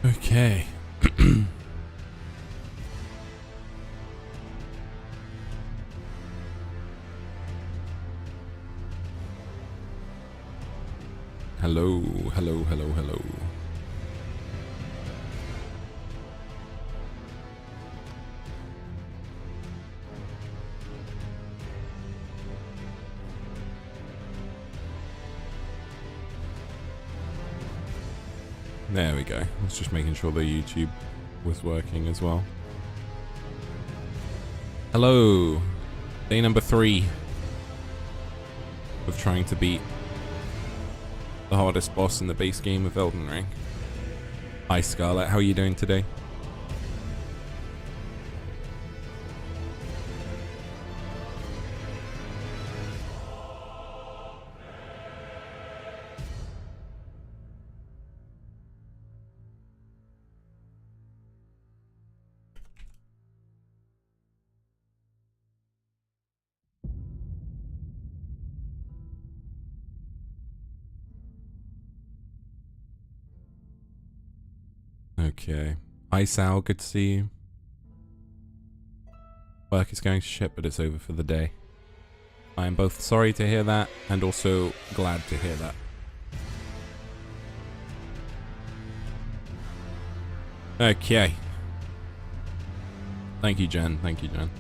Okay. Hello, hello, hello, hello. There we go. I was just making sure the YouTube was working as well. Hello. Day number 3 of trying to beat the hardest boss in the base game of Elden Ring. Hi Scarlet, how are you doing today? Okay. Hi Sal, good to see you. Work is going to shit, but it's over for the day. I am both sorry to hear that and also glad to hear that. Okay. Thank you, Jen. Thank you, Jen.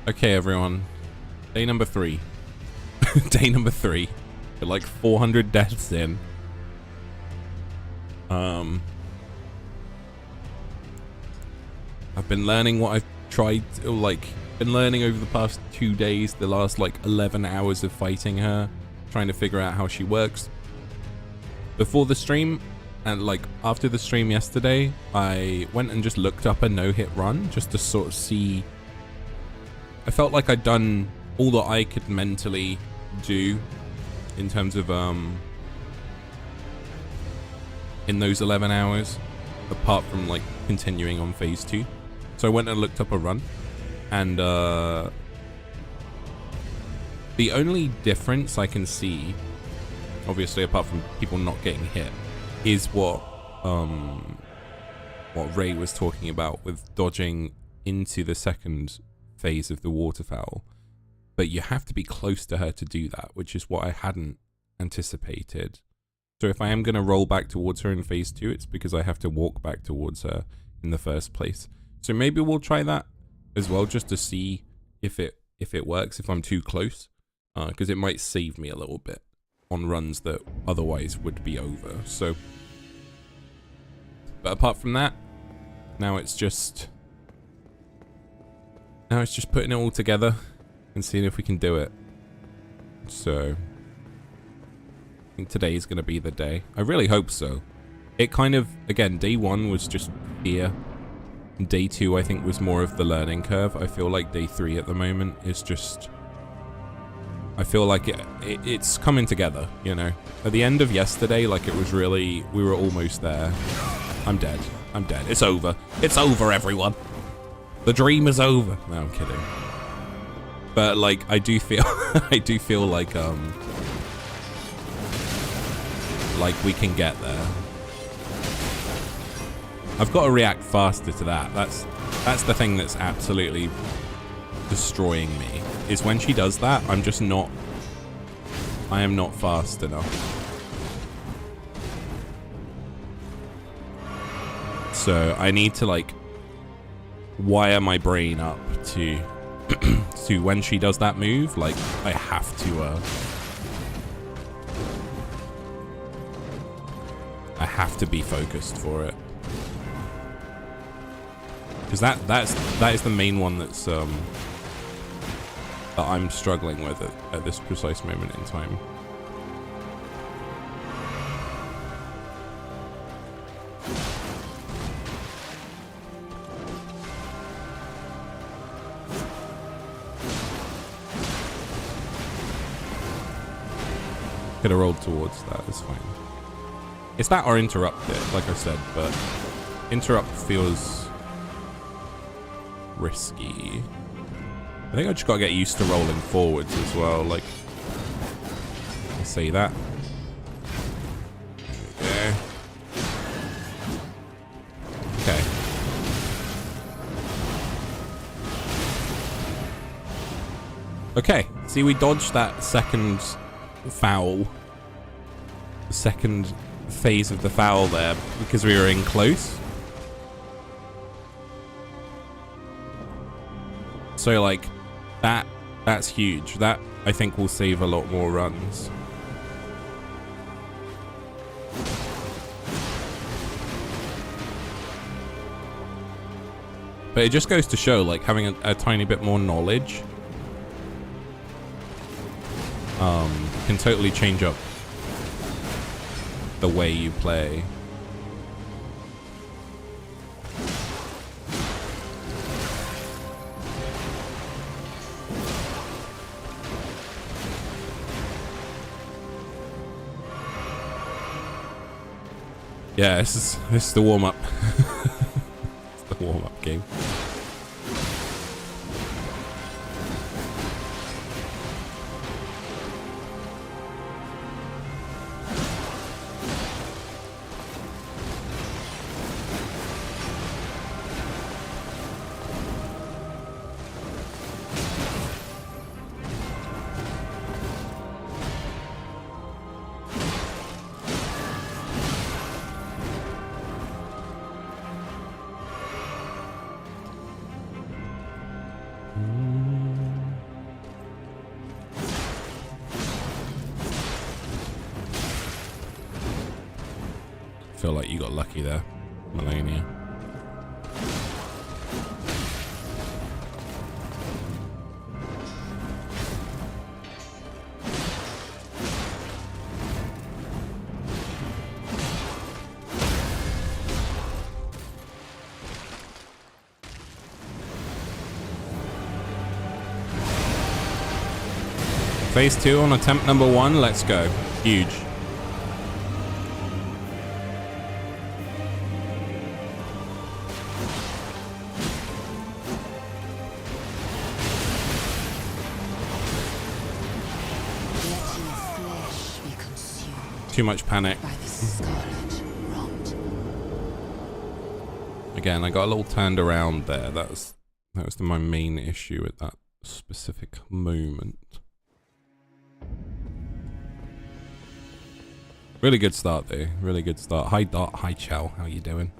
Okay, everyone. Day number 3. Day number 3. We're like 400 deaths in. I've been learning what I've tried, been learning over the past 2 days, the last 11 hours of fighting her, trying to figure out how she works. Before the stream, and after the stream yesterday, I went and just looked up a no-hit run, just to sort of see. I felt like I'd done all that I could mentally do in terms of, in those 11 hours, apart from continuing on phase 2. So I went and looked up a run, and the only difference I can see, obviously apart from people not getting hit, is what Ray was talking about with dodging into the second phase of the waterfowl. But you have to be close to her to do that, which is what I hadn't anticipated. So if I am going to roll back towards her in phase 2, it's because I have to walk back towards her in the first place. So maybe we'll try that as well, just to see if it works, if I'm too close, because it might save me a little bit on runs that otherwise would be over. So, but apart from that, now it's just putting it all together and seeing if we can do it. So I think today is going to be the day. I really hope so. It kind of, again, day 1 was just fear. Day 2, I think, was more of the learning curve. I feel like day 3 at the moment is just, I feel like it's coming together, you know. At the end of yesterday, it was really, we were almost there. I'm dead. I'm dead. It's over. It's over, everyone. The dream is over. No, I'm kidding. But I do feel, I do feel like we can get there. I've got to react faster to that. That's the thing that's absolutely destroying me, is when she does that, I am not fast enough. So I need to wire my brain up to to when she does that move, I have to be focused for it. Because that is the main one that's that I'm struggling with at this precise moment in time. Could have rolled towards that, it's fine. It's that or interrupt it, like I said, but interrupt feels risky. I think I just gotta get used to rolling forwards as well, I say that. There we go. Okay, see, we dodged that second foul. The second phase of the foul there because we were in close. So, like, that's huge. That, I think, will save a lot more runs. But it just goes to show, like, having a tiny bit more knowledge can totally change up the way you play. Yeah, this is the warm-up. It's the warm-up game. Feel like you got lucky there, Melania. Phase 2 on attempt number 1, let's go. Huge. Too much panic. Again, I got a little turned around there. That was my main issue at that specific moment. Really good start though. Really good start. Hi Dot, hi Chow, how you doing?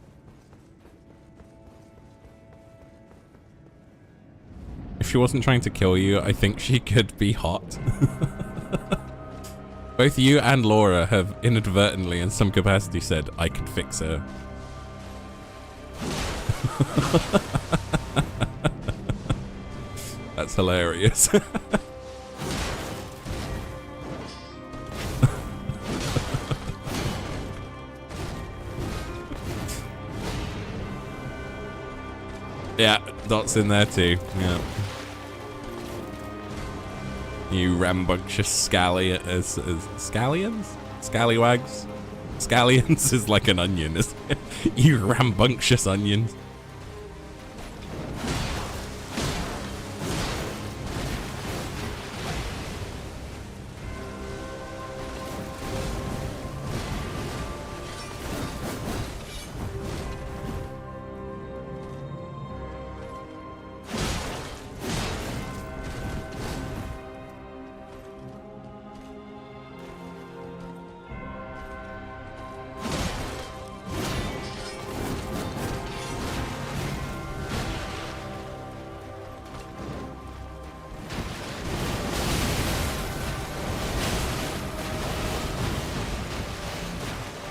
If she wasn't trying to kill you, I think she could be hot. Both you and Laura have inadvertently in some capacity said, I could fix her. That's hilarious. Yeah, Dot's in there too. Yeah. You rambunctious scallions? Scallywags? Scallions is like an onion, isn't it? You rambunctious onions.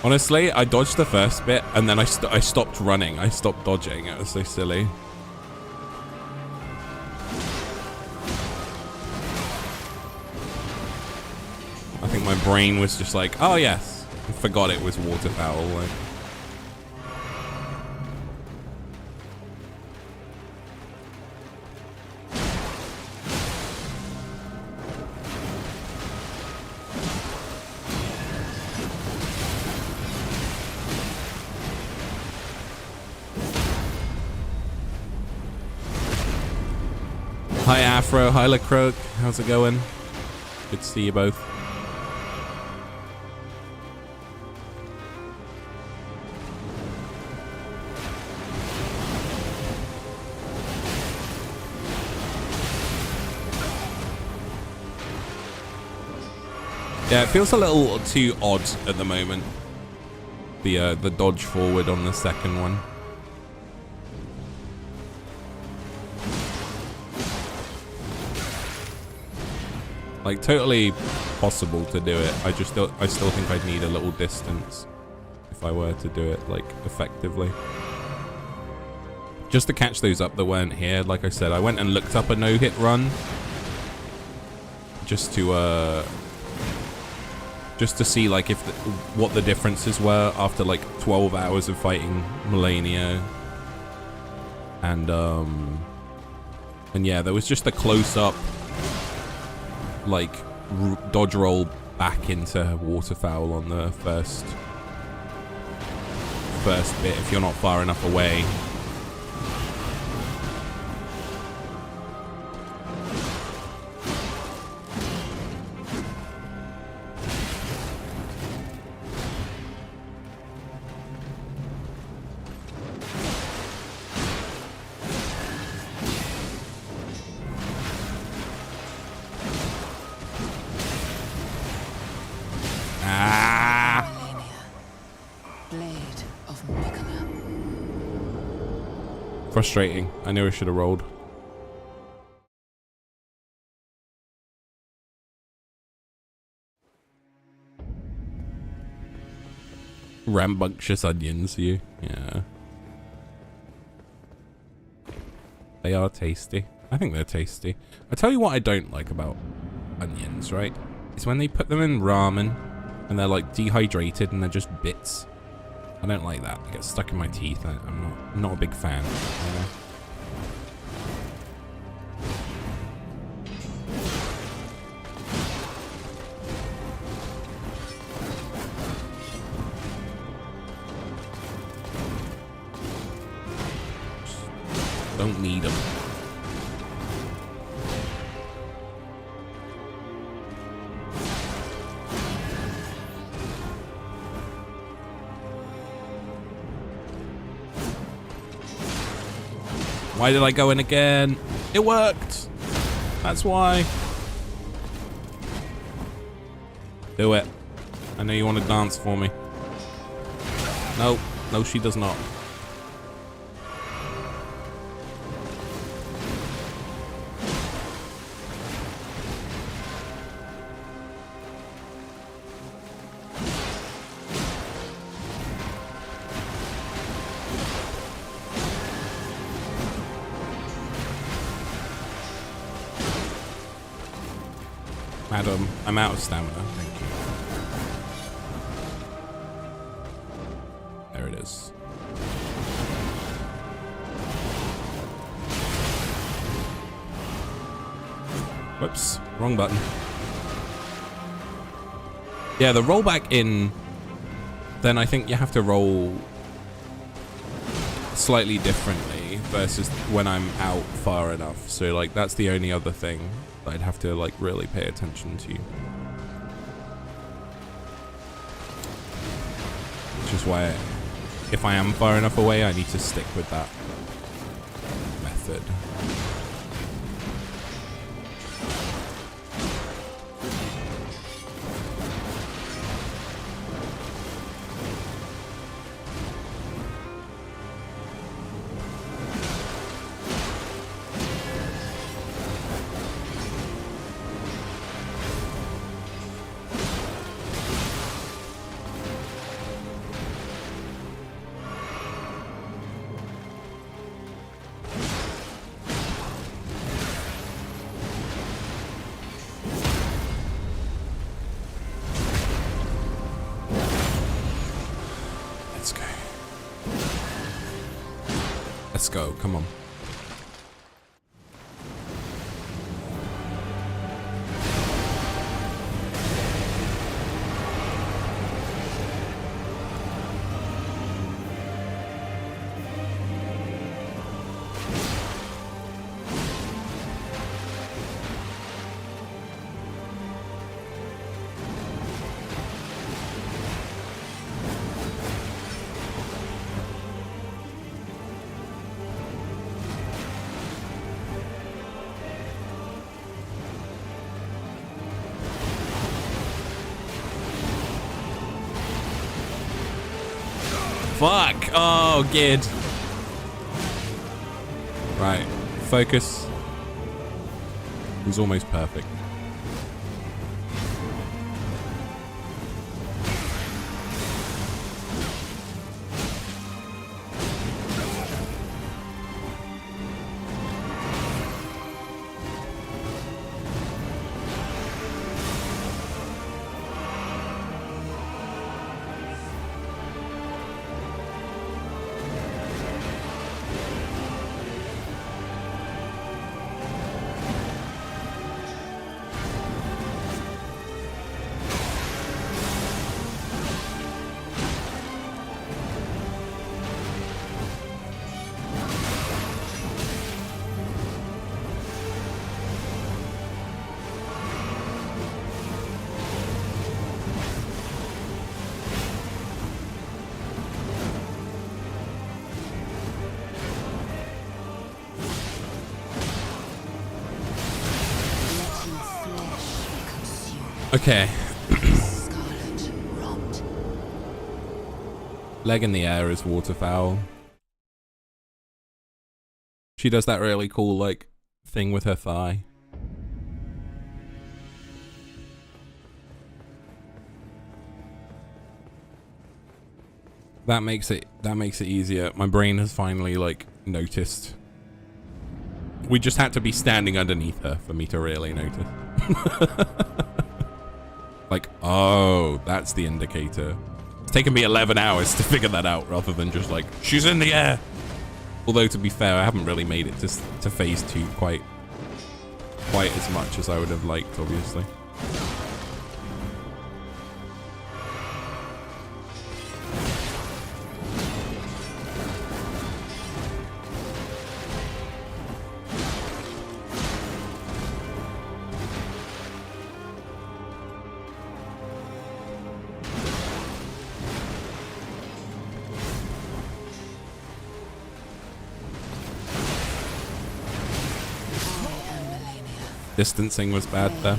Honestly, I dodged the first bit and then I stopped running. I stopped dodging. It was so silly. I think my brain was just like, oh yes. I forgot it was waterfowl. Like. Hi Afro, hi Lecroak, how's it going? Good to see you both. Yeah, it feels a little too odd at the moment. The dodge forward on the second one. Like, totally possible to do it. I still think I'd need a little distance if I were to do it, like, effectively. Just to catch those up that weren't here, like I said, I went and looked up a no-hit run. Just to see, like, what the differences were after, like, 12 hours of fighting Melania. And yeah, there was just a close-up, like, dodge roll back into waterfowl on the first bit if you're not far enough away. Frustrating. I knew I should have rolled. Rambunctious onions, you. Yeah. They are tasty. I think they're tasty. I tell you what I don't like about onions, right? Is when they put them in ramen and they're like dehydrated and they're just bits. I don't like that. It gets stuck in my teeth. I'm not a big fan. You know? Just don't need them. Why did I go in again? It worked. That's why. Do it. I know you want to dance for me. No. No, she does not. Madam, I'm out of stamina. Thank you. There it is. Whoops, wrong button. Yeah, the rollback in, then I think you have to roll slightly differently versus when I'm out far enough. So, like, that's the only other thing I'd have to, like, really pay attention to. Which is why, if I am far enough away, I need to stick with that method. Let's go, come on. fuck? Oh, Gid. Right. Focus. It was almost perfect. Okay. Leg in the air is waterfowl. She does that really cool, like, thing with her thigh. That makes it easier. My brain has finally, like, noticed. We just had to be standing underneath her for me to really notice. Like, oh, that's the indicator. It's taken me 11 hours to figure that out rather than just like, she's in the air. Although, to be fair, I haven't really made it to phase 2 quite as much as I would have liked, obviously. Distancing was bad there.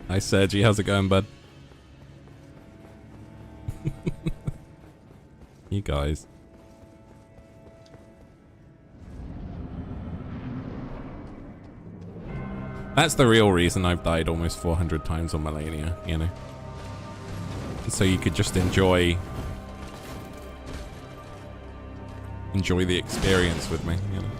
Hi Sergi, how's it going, bud? You guys. That's the real reason I've died almost 400 times on Melania, you know? So you could just enjoy the experience with me, you know?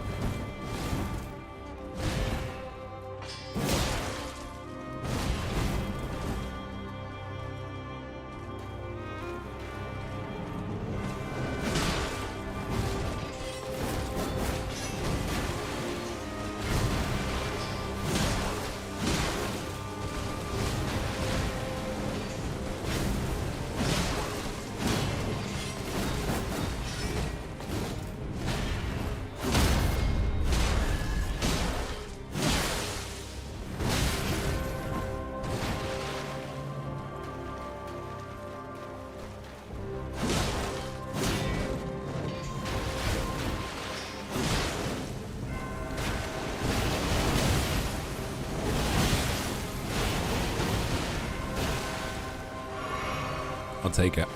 I'll take it.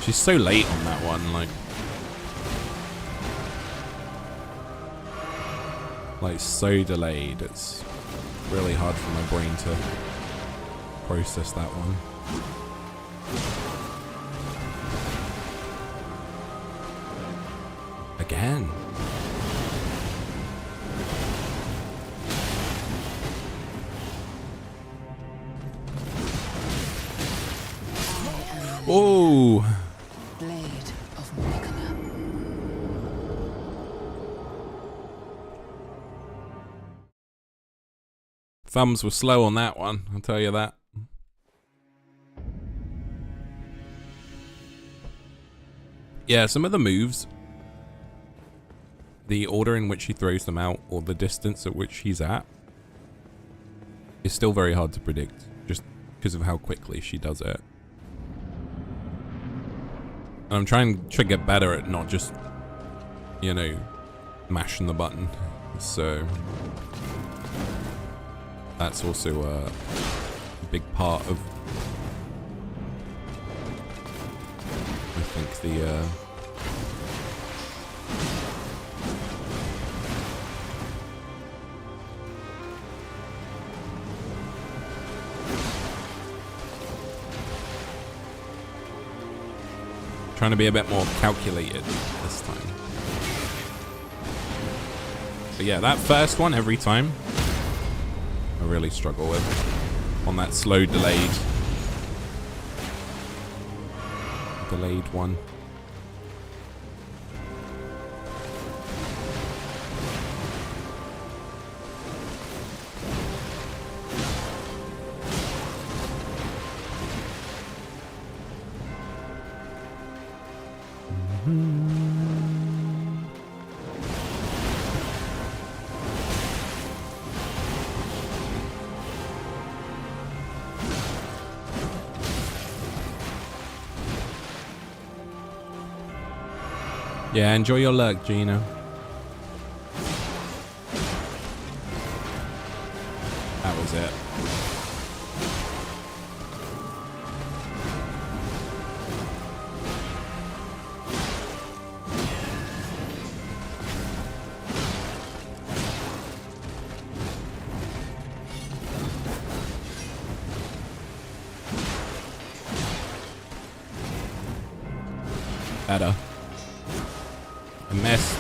She's so late on that one, like so delayed. It's really hard for my brain to process that one. Again. Oh. Blade of Nicola. Thumbs were slow on that one, I'll tell you that. Yeah, some of the moves, the order in which he throws them out or the distance at which he's at is still very hard to predict, just because of how quickly she does it. And I'm trying to get better at not just, you know, mashing the button. So that's also a big part of, I think, the trying to be a bit more calculated this time. But yeah, that first one every time I really struggle with. On that slow delayed one. Yeah, enjoy your luck, Gina. That was it. Better. I missed.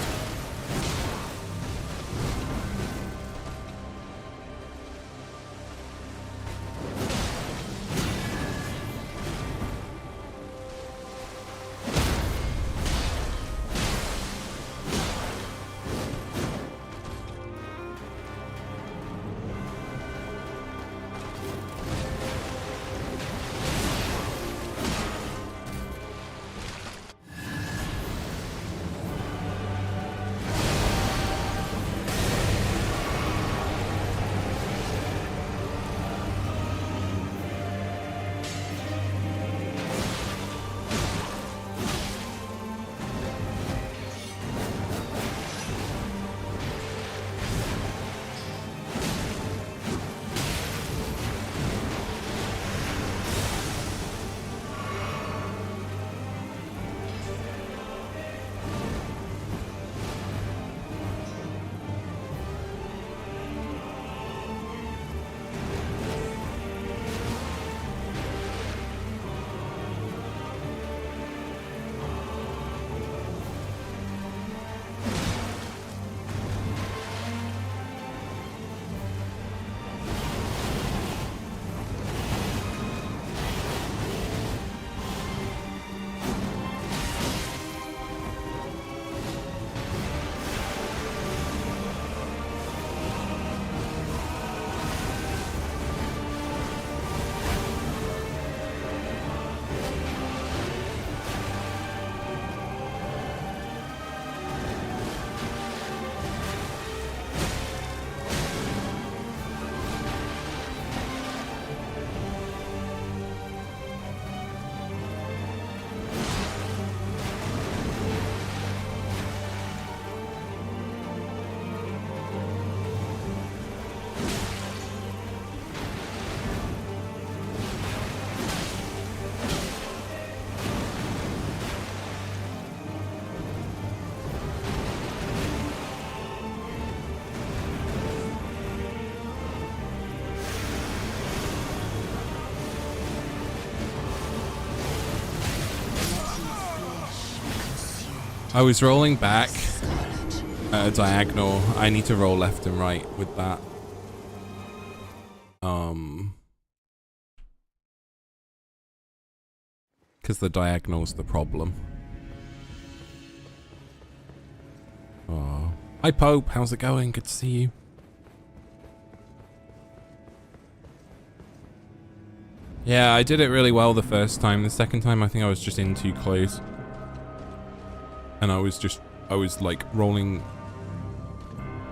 I was rolling back at a diagonal. I need to roll left and right with that. Because the diagonal's the problem. Oh. Hi Pope, how's it going? Good to see you. Yeah, I did it really well the first time. The second time I think I was just in too close. And I was like rolling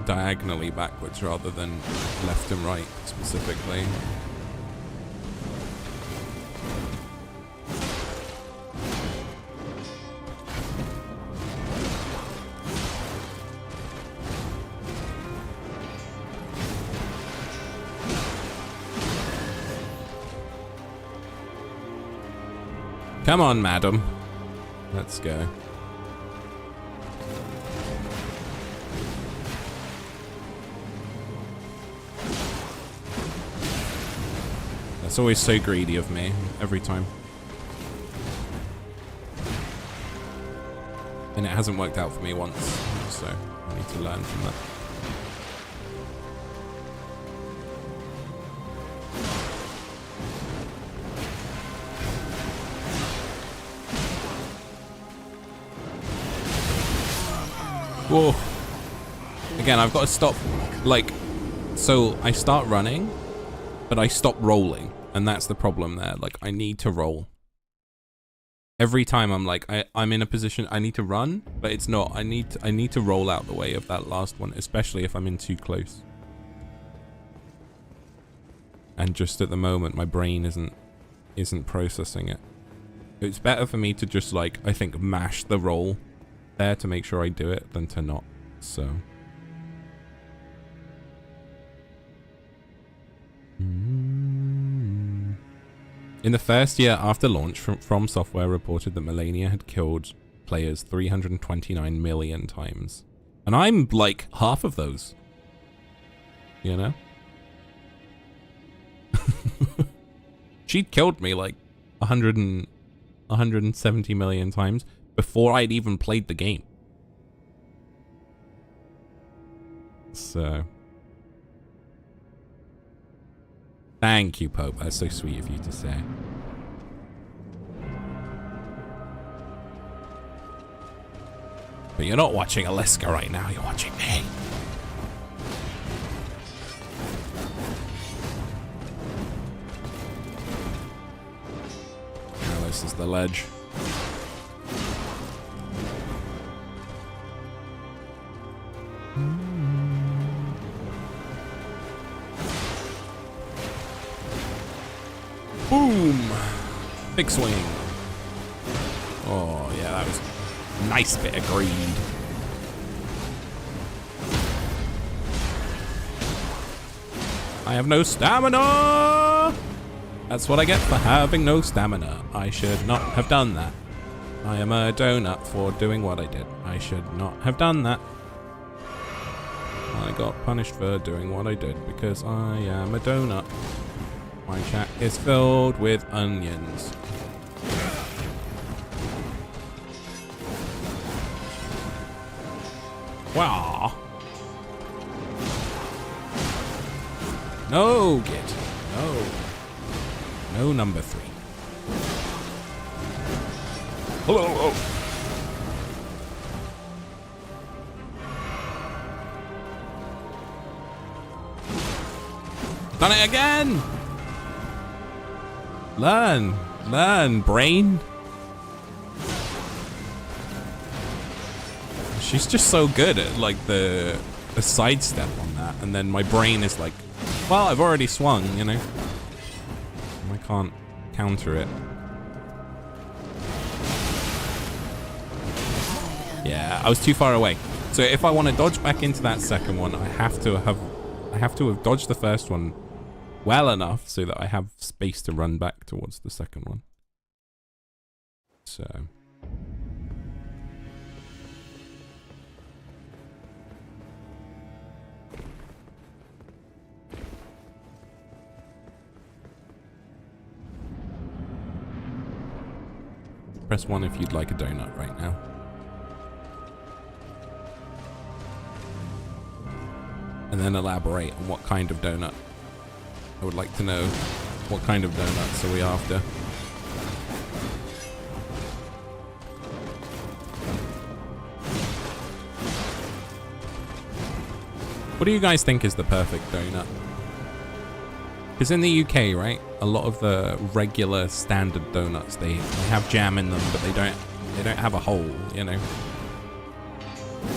diagonally backwards rather than left and right specifically. Come on, madam. Let's go. That's always so greedy of me, every time. And it hasn't worked out for me once, so I need to learn from that. Whoa. Again, I've got to stop, like, so I start running, but I stop rolling, and that's the problem there. Like, I need to roll. Every time I'm like, I'm in a position, I need to run, but it's not. I need to roll out the way of that last one, especially if I'm in too close. And just at the moment, my brain isn't processing it. It's better for me to just, like, I think, mash the roll there to make sure I do it than to not. So in the first year after launch, From Software reported that Melania had killed players 329 million times, and I'm like half of those, you know. She'd killed me like 170 million times before I'd even played the game. So, thank you, Pope. That's so sweet of you to say. But you're not watching Aliska right now, you're watching me. Now this is the ledge. Boom! Big swing. Oh, yeah, that was a nice bit of greed. I have no stamina! That's what I get for having no stamina. I should not have done that. I am a donut for doing what I did. I should not have done that. I got punished for doing what I did because I am a donut. My chat is filled with onions. Wow. No, Git. No. No, number 3. Hello. Done it again. Learn, brain. She's just so good at like the sidestep on that, and then my brain is like, well, I've already swung, you know. I can't counter it. Yeah, I was too far away. So if I want to dodge back into that second one, I have to have dodged the first one well enough so that I have space to run back towards the second one. So press 1 if you'd like a donut right now. And then elaborate on what kind of donut. I would like to know what kind of donuts are we after. What do you guys think is the perfect donut? Because in the UK, right, a lot of the regular standard donuts, they have jam in them, but they don't have a hole, you know,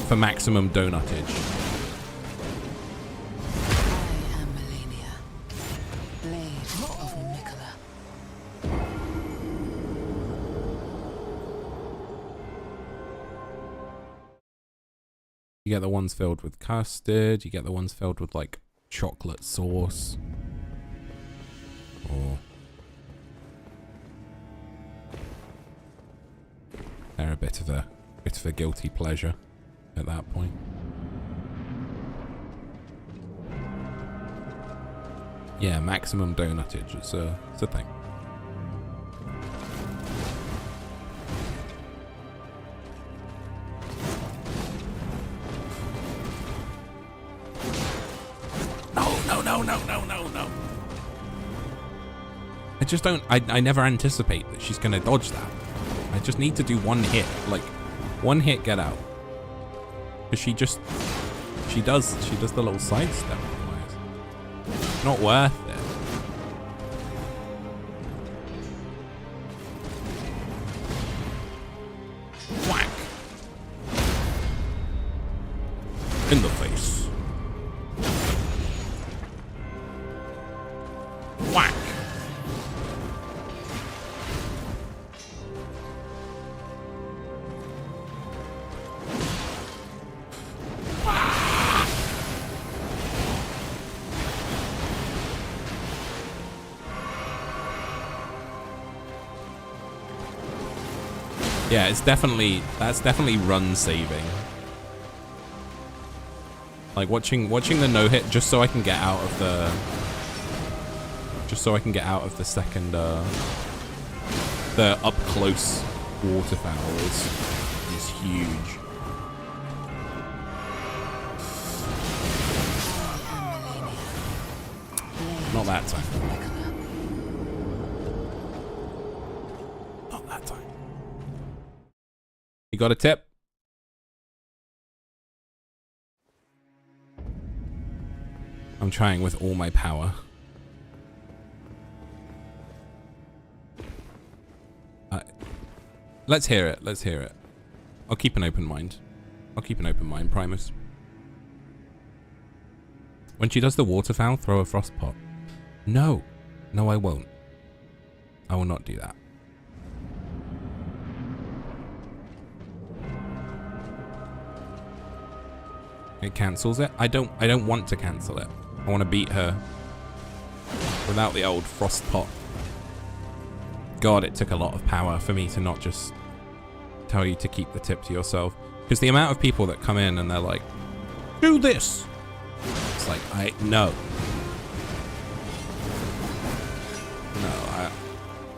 for maximum donutage. You get the ones filled with custard, you get the ones filled with like chocolate sauce. Or They're a bit of a guilty pleasure at that point. Yeah, maximum donutage. It's a thing. No. I just don't, I never anticipate that she's gonna dodge that. I just need to do one hit, like one hit, get out. Cause she does the little sidestep. Not worth it. Whack. In the face. Whack. Yeah, that's definitely run saving. Like watching the no hit just so I can get out of the second the up close waterfowl is huge. Not that time. Not that time. You got a tip? I'm trying with all my power. Let's hear it. Let's hear it. I'll keep an open mind. Primus. When she does the waterfowl, throw a frost pot. No. No, I won't. I will not do that. It cancels it. I don't want to cancel it. I want to beat her without the old frost pot. God, it took a lot of power for me to not just tell you to keep the tip to yourself. Because the amount of people that come in and they're like, do this. It's like, no. No,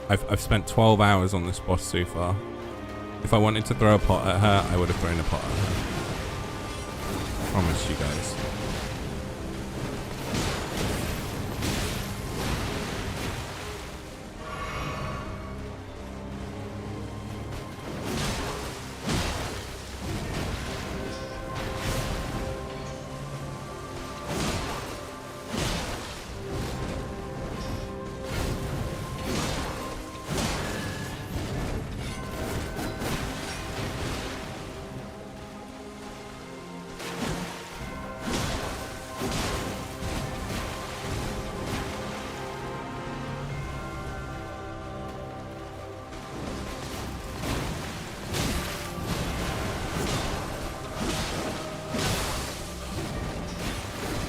I've spent 12 hours on this boss so far. If I wanted to throw a pot at her, I would have thrown a pot at her. Promise you guys.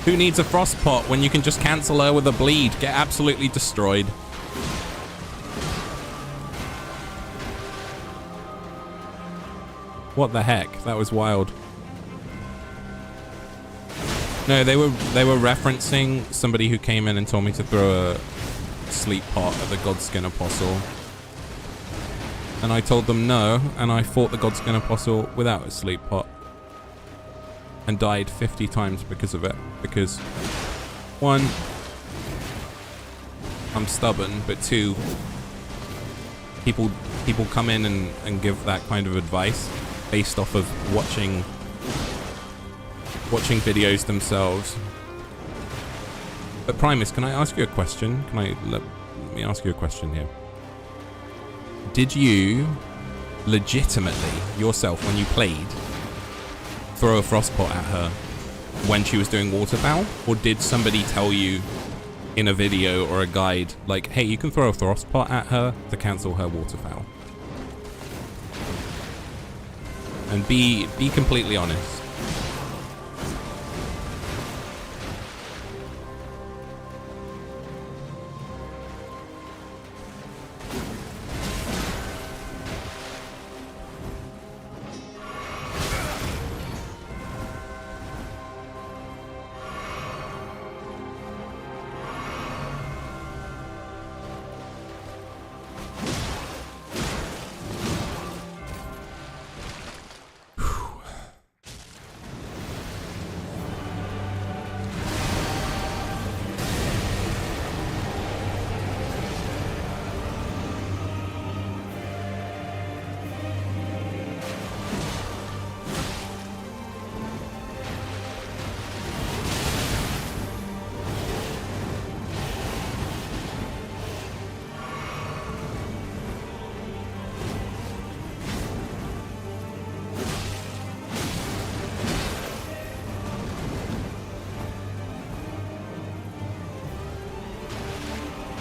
Who needs a frost pot when you can just cancel her with a bleed? Get absolutely destroyed. What the heck? That was wild. No, they were referencing somebody who came in and told me to throw a sleep pot at the Godskin Apostle. And I told them no, and I fought the Godskin Apostle without a sleep pot. And died 50 times because of it. Because, one, I'm stubborn, but two, people come in and give that kind of advice based off of watching videos themselves. But Primus, can I ask you a question? Let me ask you a question here. Did you legitimately yourself, when you played, throw a frost pot at her when she was doing waterfowl, or did somebody tell you in a video or a guide like, hey, you can throw a frost pot at her to cancel her waterfowl? And be completely honest.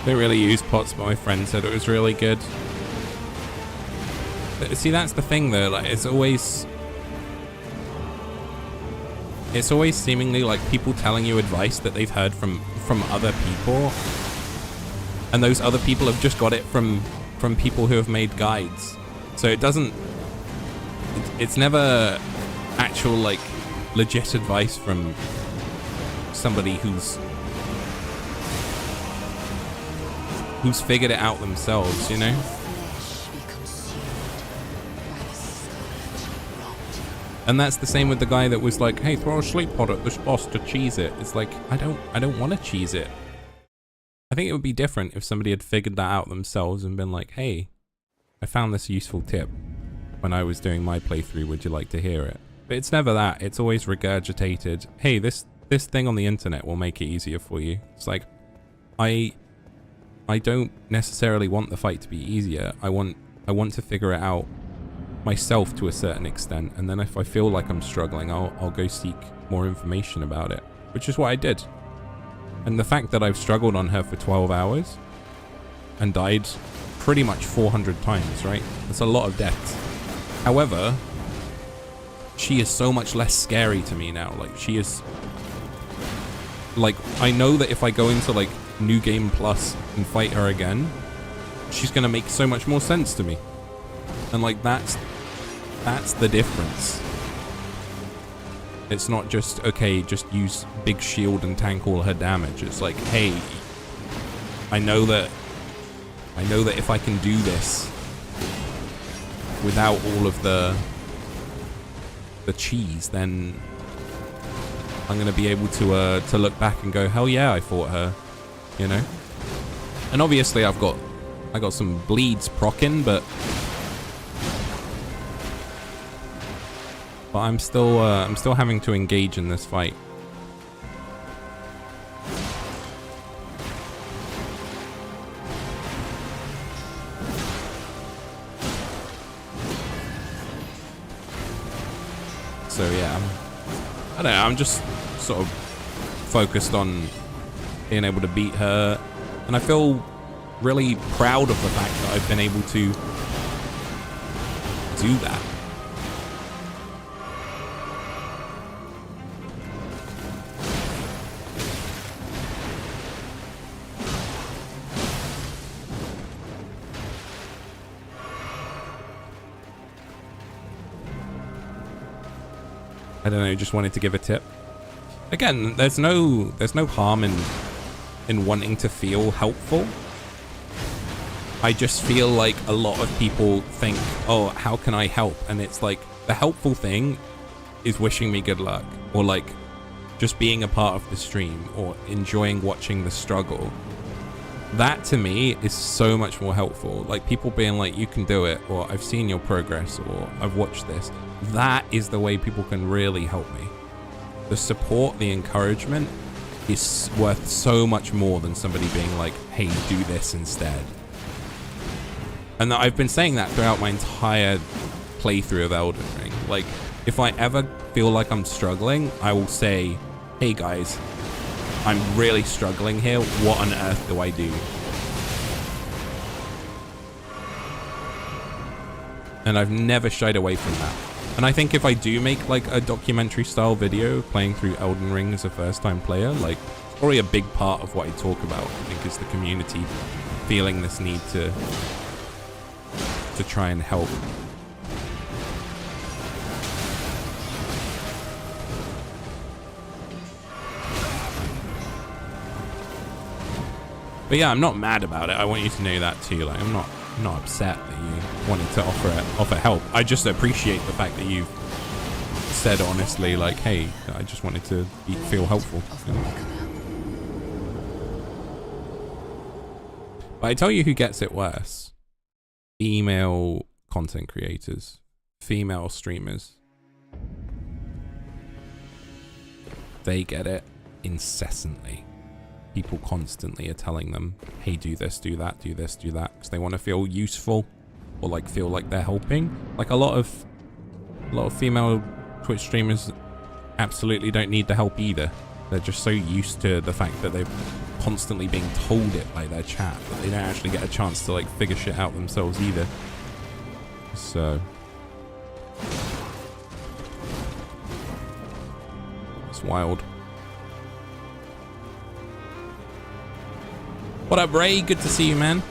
They really used pots, but my friend said it was really good. But see, that's the thing though, like it's always seemingly like people telling you advice that they've heard from other people, and those other people have just got it from people who have made guides. So it doesn't, it's never actual like legit advice from somebody who's figured it out themselves, you know? And that's the same with the guy that was like, hey, throw a sleep pod at this boss to cheese it. It's like, I don't want to cheese it. I think it would be different if somebody had figured that out themselves and been like, hey, I found this useful tip when I was doing my playthrough, would you like to hear it? But it's never that. It's always regurgitated, hey, this thing on the internet will make it easier for you. It's like, I don't necessarily want the fight to be easier. I want to figure it out myself to a certain extent, and then if I feel like I'm struggling, I'll go seek more information about it, which is what I did. And the fact that I've struggled on her for 12 hours and died pretty much 400 times, right? That's a lot of deaths. However, she is so much less scary to me now. Like, she is, like, I know that if I go into like New Game Plus and fight her again, she's gonna make so much more sense to me. And like, that's the difference. It's not just, okay, just use big shield and tank all her damage. It's like, hey, I know that if I can do this without all of the cheese, then I'm gonna be able to look back and go, hell yeah, I fought her, you know? And obviously I got some bleeds proccing, but I'm still having to engage in this fight. So yeah, I don't know, I'm just sort of focused on being able to beat her, and I feel really proud of the fact that I've been able to do that. I don't know, just wanted to give a tip. Again, there's no harm in wanting to feel helpful. I just feel like a lot of people think, oh, how can I help? And it's like, the helpful thing is wishing me good luck, or like just being a part of the stream, or enjoying watching the struggle. That to me is so much more helpful. Like, people being like, you can do it, or I've seen your progress, or I've watched this. That is the way people can really help me. The support, the encouragement is worth so much more than somebody being like, hey, do this instead. And I've been saying that throughout my entire playthrough of Elden Ring. Like, if I ever feel like I'm struggling, I will say, hey guys, I'm really struggling here. What on earth do I do? And I've never shied away from that. And I think if I do make like a documentary style video playing through Elden Ring as a first time player, like, probably a big part of what I talk about, I think, is the community feeling this need to try and help. But yeah, I'm not mad about it. I want you to know that too. Like, I'm not upset that you wanted to offer help. I just appreciate the fact that you've said honestly, like, hey, I just wanted to feel helpful. You know? But I tell you who gets it worse. Female content creators. Female streamers. They get it incessantly. People constantly are telling them, hey, do this, do that, do this, do that, because they want to feel useful, or like feel like they're helping. Like, a lot of female Twitch streamers absolutely don't need the help either. They're just so used to the fact that constantly being told it by their chat, but they don't actually get a chance to like figure shit out themselves either. So it's wild. What up, Ray? Good to see you, man.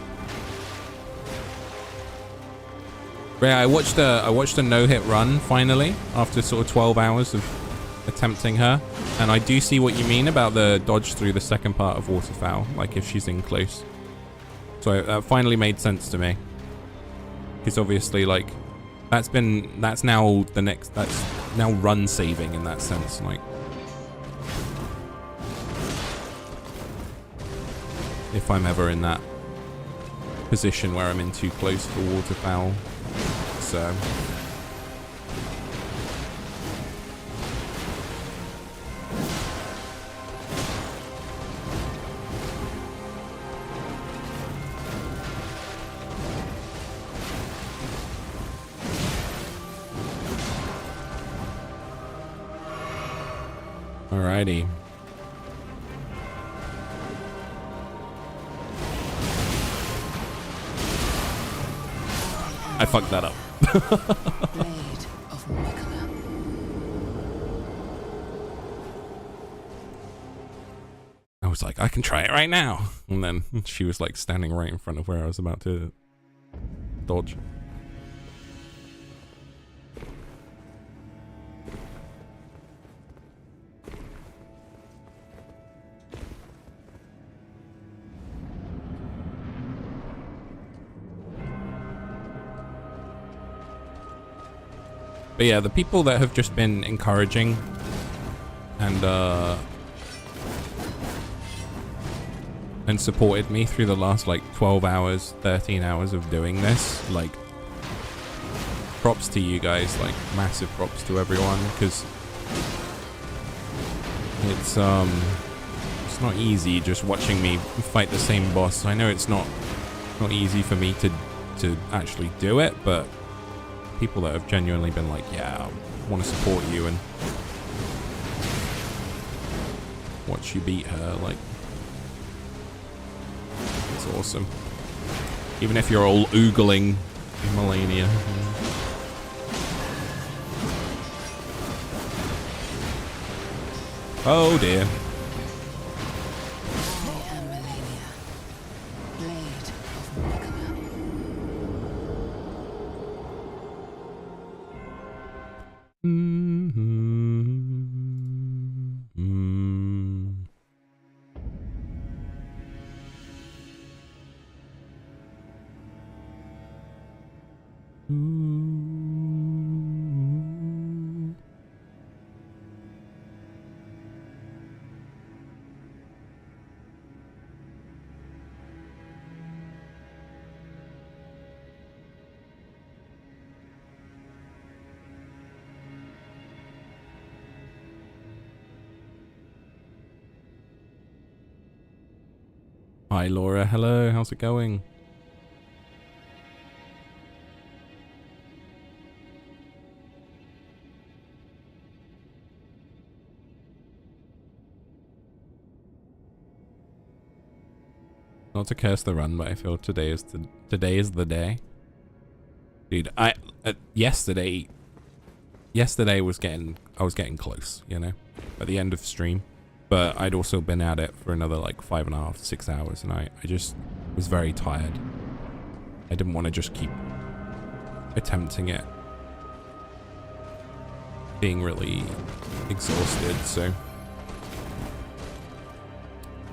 Ray, I watched a no-hit run finally after sort of 12 hours of attempting her, and I do see what you mean about the dodge through the second part of Waterfowl, like if she's in close. So that finally made sense to me, because obviously like that's now run saving in that sense, like if I'm ever in that position where I'm in too close for Waterfowl. So alrighty. I fucked that up. Blade of Miquella. I was like, I can try it right now. And then she was like standing right in front of where I was about to dodge. But yeah, the people that have just been encouraging and supported me through the last like 12 hours, 13 hours of doing this, like props to you guys, like massive props to everyone, because it's not easy just watching me fight the same boss. I know it's not easy for me to actually do it, but people that have genuinely been like, yeah, I want to support you and watch you beat her, like, it's awesome. Even if you're all oogling Melania. Oh dear. I am Melania, Blade of Miquella. Hi Laura, hello, how's it going? Not to curse the run, but I feel today is the day. Dude, yesterday I was getting close, you know, at the end of stream. But I'd also been at it for another like 5.5, 6 hours, and I just was very tired. I didn't want to just keep attempting it, being really exhausted. So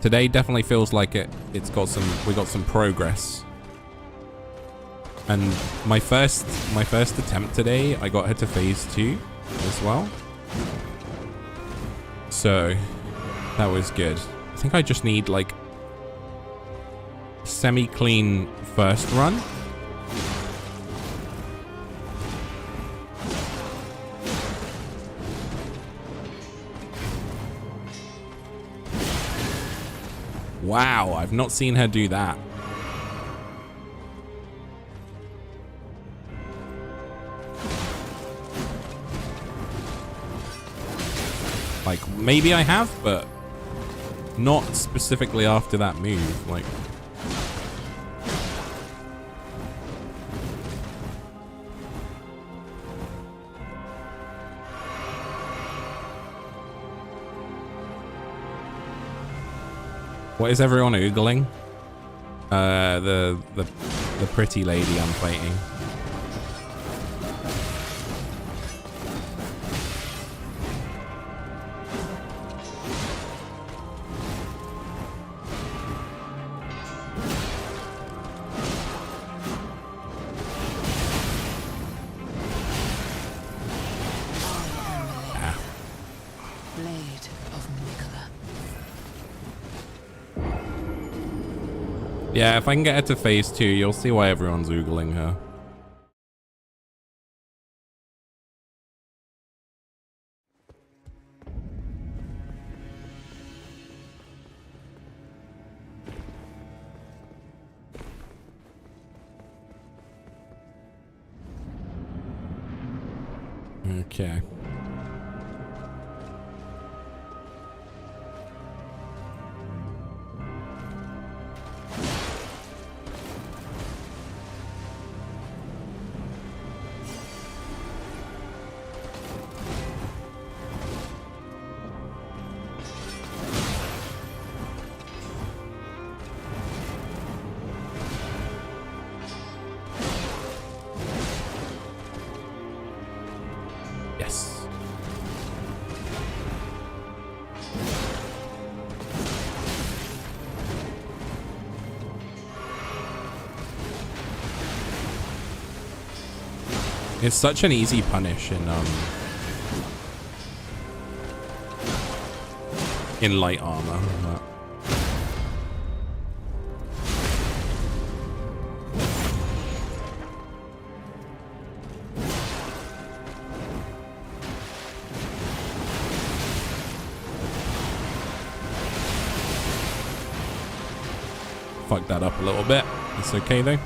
today definitely feels like we got some progress. And my first attempt today, I got her to phase 2 as well. So that was good. I think I just need like semi-clean first run. Wow, I've not seen her do that. Like, maybe I have, but not specifically after that move. Like, what is everyone oogling? The pretty lady I'm fighting. Blade of Nicola. Yeah, if I can get her to phase 2, you'll see why everyone's oogling her. Okay. Yes. It's such an easy punish in light armor. But fucked that up a little bit. It's okay though.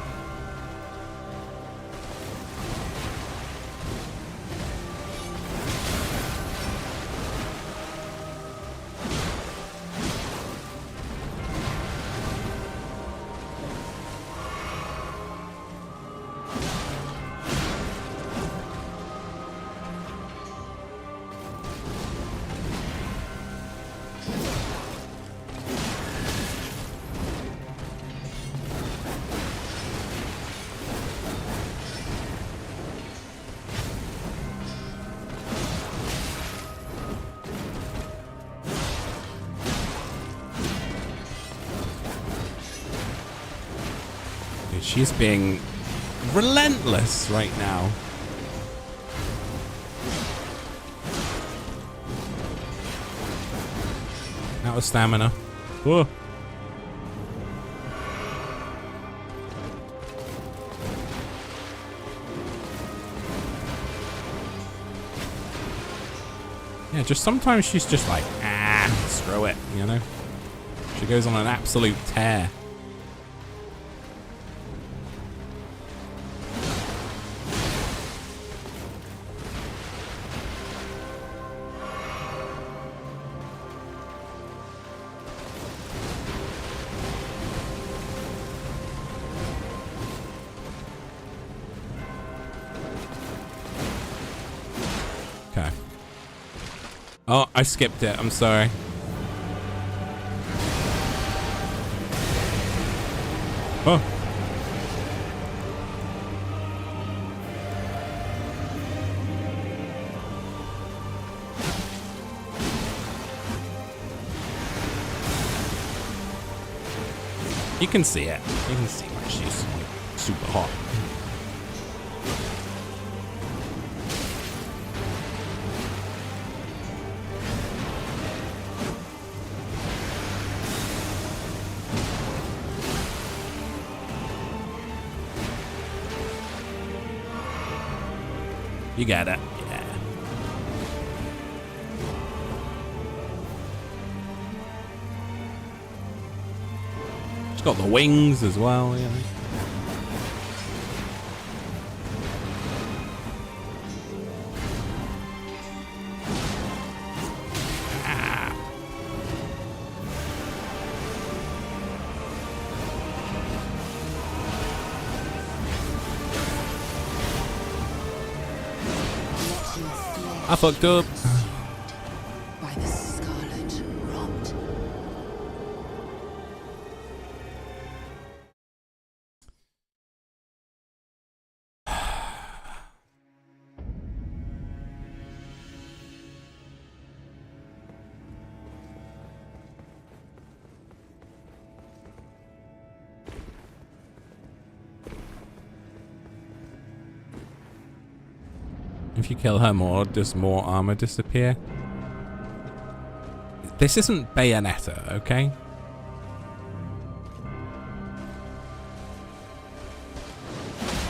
She's being relentless right now. Out of stamina. Whoa. Yeah, just sometimes she's just like, screw it, you know? She goes on an absolute tear. Oh, I skipped it. I'm sorry. Oh. You can see it. You can see why she's like, super hot. You got it. Yeah. She's got the wings as well, you know. I fucked up. By the scarlet rot. If you kill her more, does more armor disappear? This isn't Bayonetta, okay?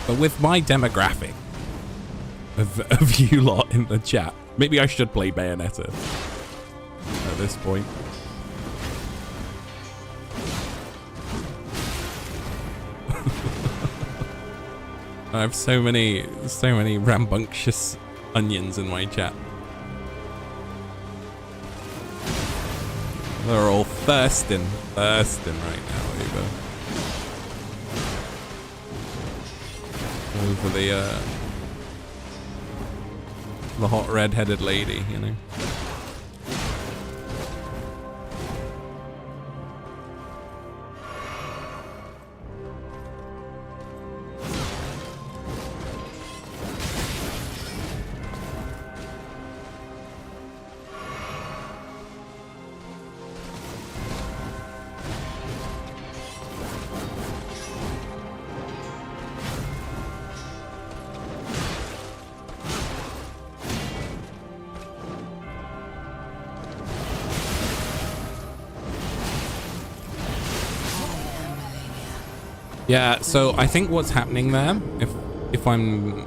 But with my demographic of you lot in the chat, maybe I should play Bayonetta at this point. I have so many rambunctious onions in my chat. They're all thirsting right now over the hot red-headed lady, you know. Yeah, so I think what's happening there, if I'm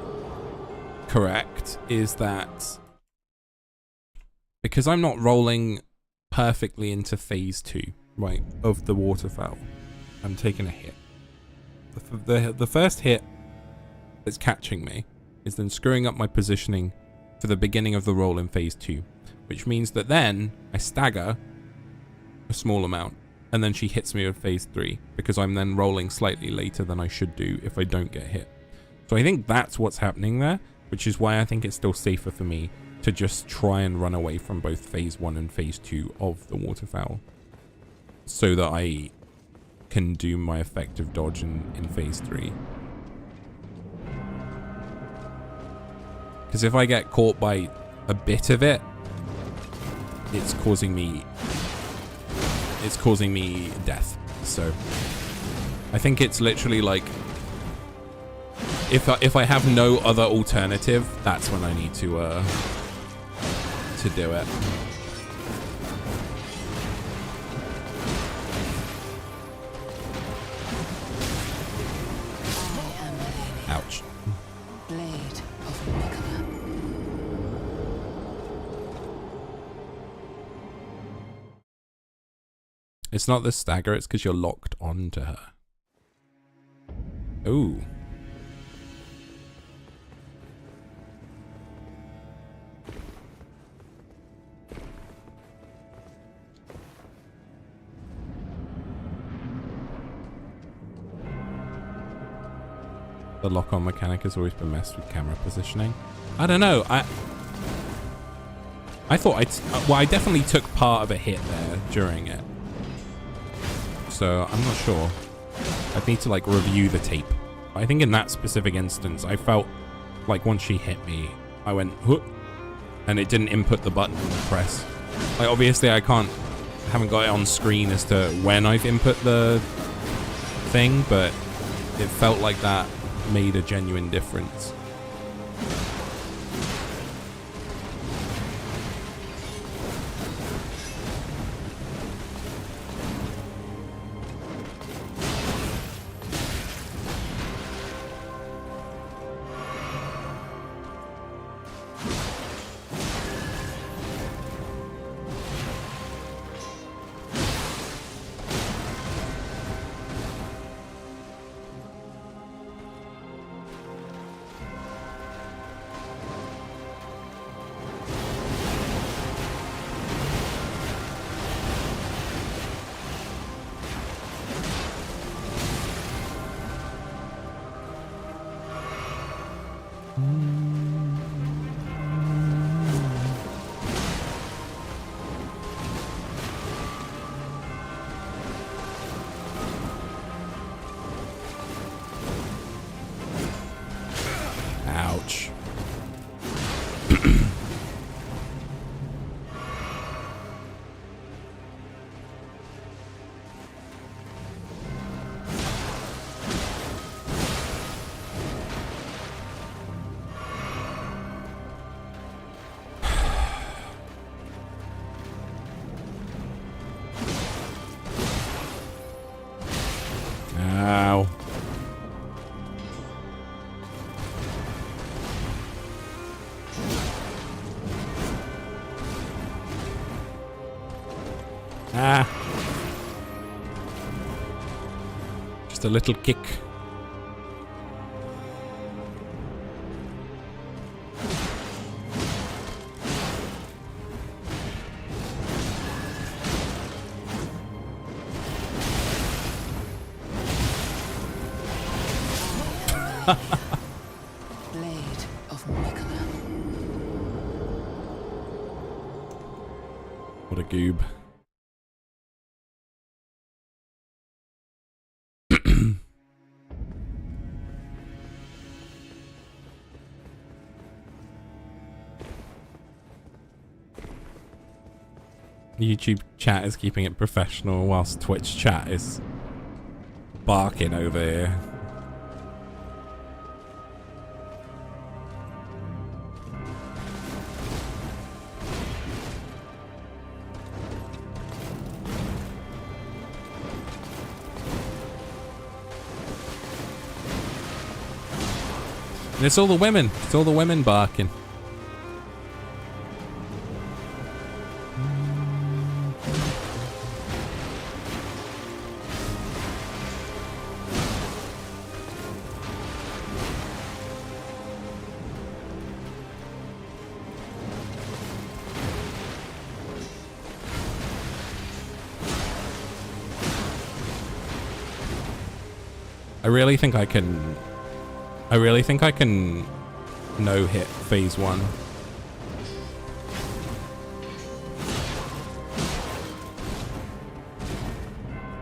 correct, is that because I'm not rolling perfectly into phase 2, right, of the waterfowl, I'm taking a hit. The first hit that's catching me is then screwing up my positioning for the beginning of the roll in phase 2, which means that then I stagger a small amount. And then she hits me with phase 3 because I'm then rolling slightly later than I should do if I don't get hit. So I think that's what's happening there, which is why I think it's still safer for me to just try and run away from both phase 1 and phase 2 of the waterfowl so that I can do my effective dodge in phase 3. Because if I get caught by a bit of it, it's causing me death. So I think it's literally like if I have no other alternative, that's when I need to do it. Ouch. Blade of Mikola. It's not the stagger, it's because you're locked onto her. Ooh. The lock-on mechanic has always been messed with camera positioning. I don't know. I thought I definitely took part of a hit there during it. So I'm not sure. I'd need to like review the tape. I think in that specific instance, I felt like once she hit me, I went whoop, and it didn't input the button to press. Like obviously I haven't got it on screen as to when I've input the thing, but it felt like that made a genuine difference. Ah. Just a little kick. Blade of Mikola. What a goob. YouTube chat is keeping it professional whilst Twitch chat is barking over here. And it's all the women. It's all the women barking. I really think I can no hit phase 1.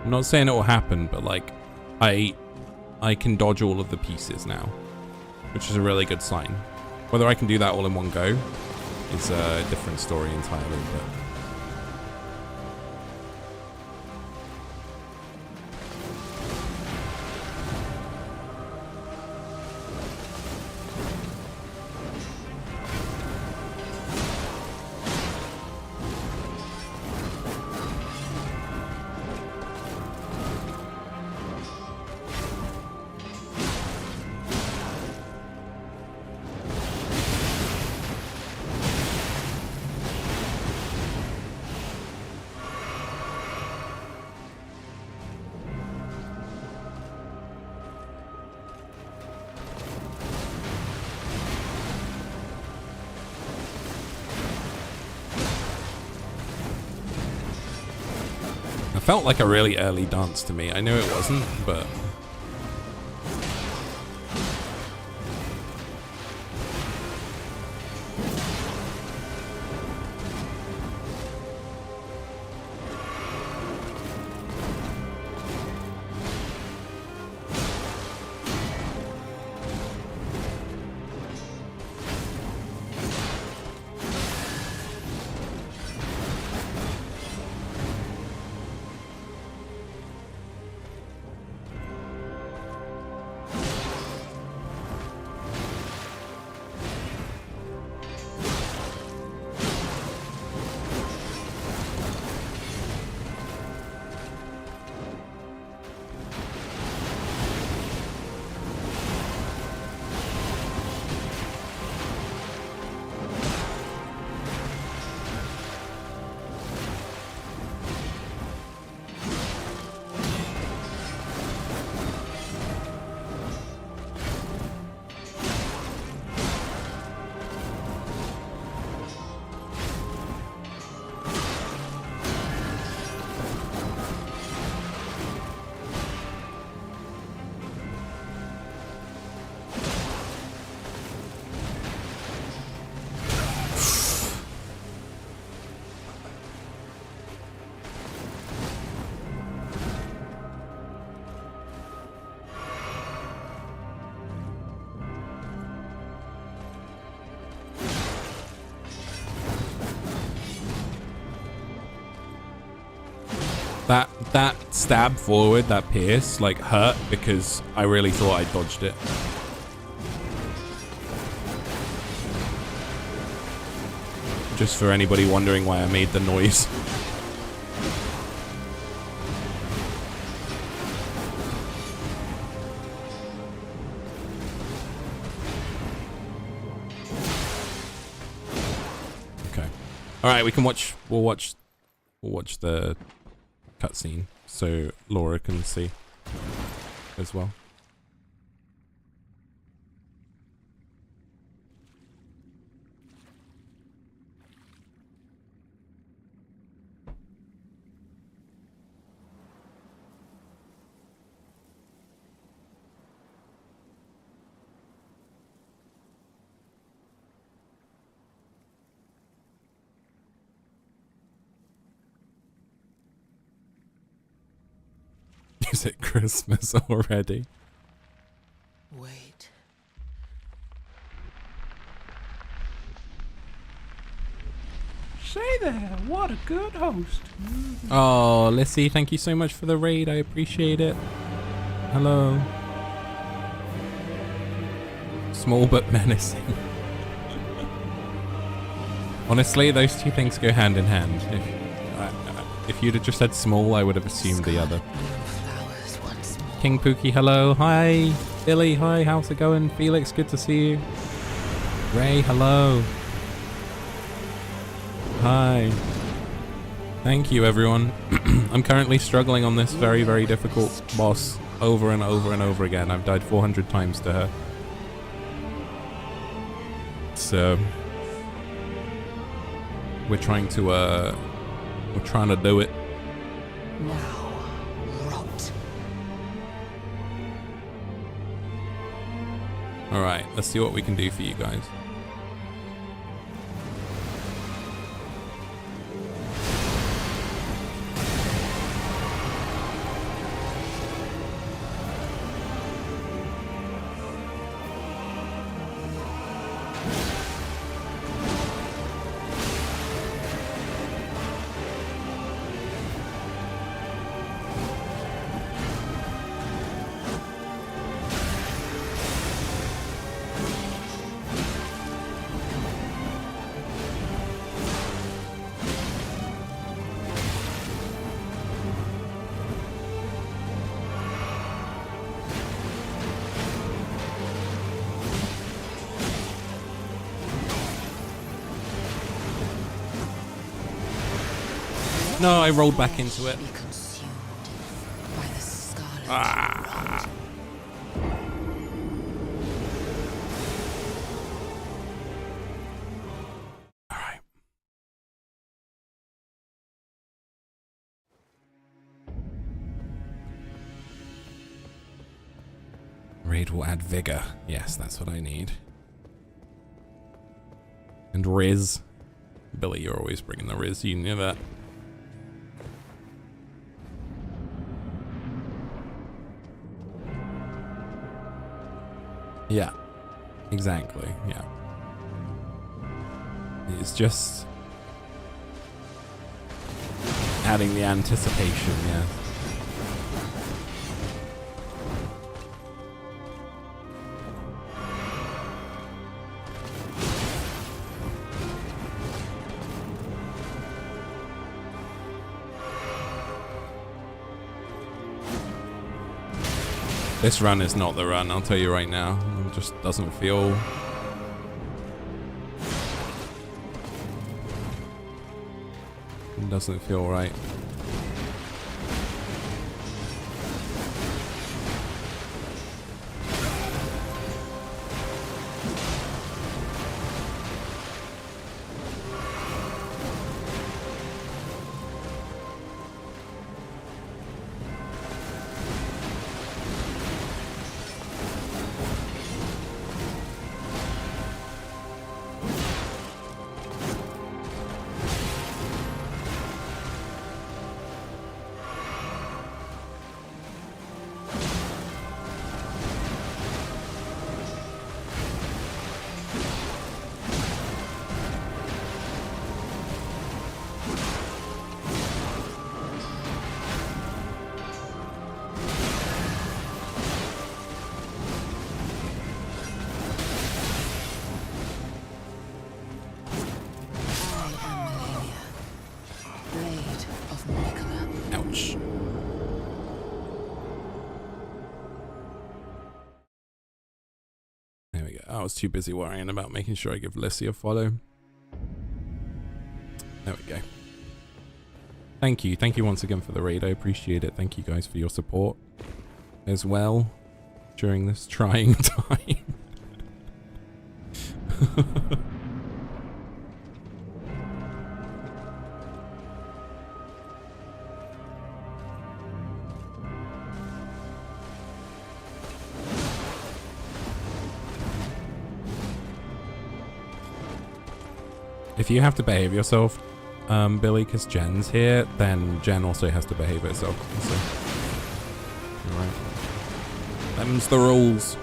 I'm not saying it will happen, but like I can dodge all of the pieces now, which is a really good sign. Whether I can do that all in one go is a different story entirely, but felt like a really early dance to me. I knew it wasn't, but that stab forward, that pierce, like hurt because I really thought I dodged it. Just for anybody wondering why I made the noise. Okay. All right, we can watch. We'll watch the cutscene so Laura can see as well. Is it Christmas already? Wait. Say there, what a good host. Oh, Lissy, thank you so much for the raid. I appreciate it. Hello. Small but menacing. Honestly, those two things go hand in hand. If you'd have just said small, I would have assumed the other. Flowers once more. King Pookie, hello. Hi. Billy, hi. How's it going? Felix, good to see you. Ray, hello. Hi. Thank you, everyone. I'm currently struggling on this very, very difficult boss over and over and over again. I've died 400 times to her. So we're trying to do it. Now, rot. All right, let's see what we can do for you guys. No, I rolled back into it. Be consumed by the scarlet Ah. All right. Raid will add vigor. Yes, that's what I need. And Riz. Billy, you're always bringing the Riz. You knew that. Yeah, exactly, yeah. It's just adding the anticipation, yeah. This run is not the run, I'll tell you right now. It just doesn't feel... It doesn't feel right. Ouch. There we go. I was too busy worrying about making sure I give Lissy a follow. There we go. Thank you. Thank you once again for the raid. I appreciate it. Thank you guys for your support as well during this trying time. If you have to behave yourself, Billy, because Jen's here, then Jen also has to behave herself. So, alright. Them's the rules.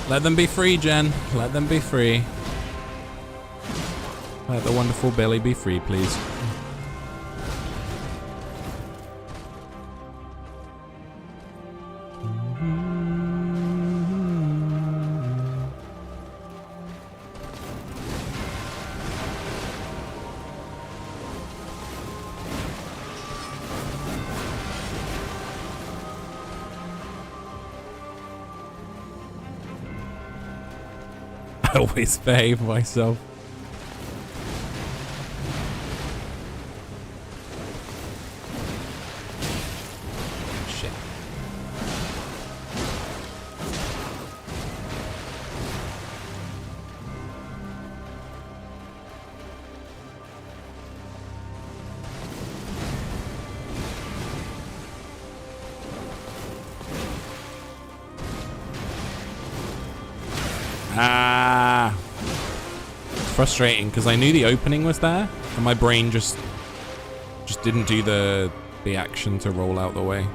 Let them be free, Jen. Let them be free. Let the wonderful Billy be free, please. I always behave myself. Shit. Ah, it's frustrating because I knew the opening was there, and my brain just didn't do the action to roll out the way.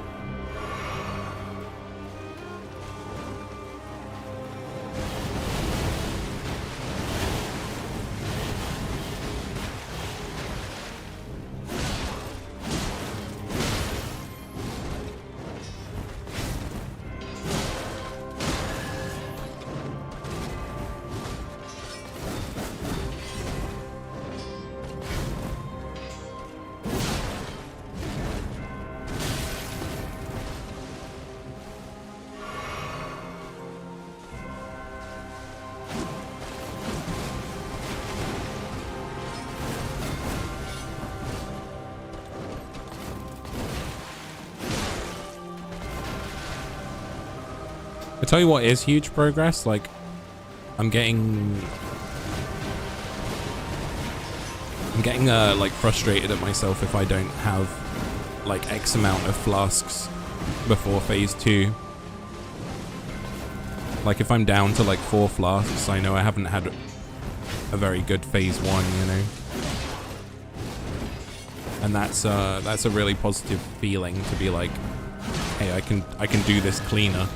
I tell you what is huge progress, like, I'm getting like frustrated at myself if I don't have like X amount of flasks before phase 2. Like if I'm down to like 4 flasks, I know I haven't had a very good phase 1, you know. And that's a really positive feeling to be like, hey, I can do this cleaner.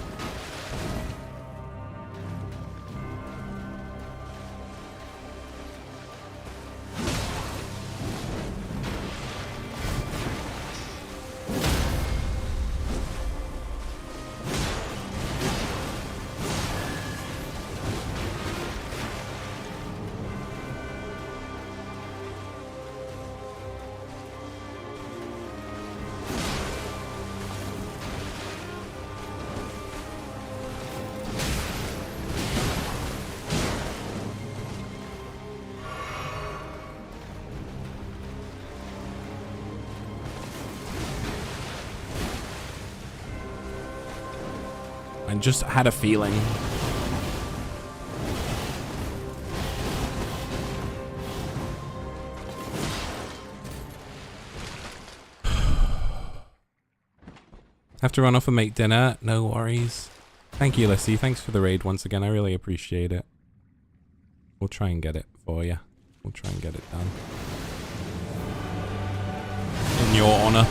I just had a feeling. Have to run off and make dinner. No worries. Thank you, Lissy. Thanks for the raid once again. I really appreciate it. We'll try and get it for you. We'll try and get it done. In your honor.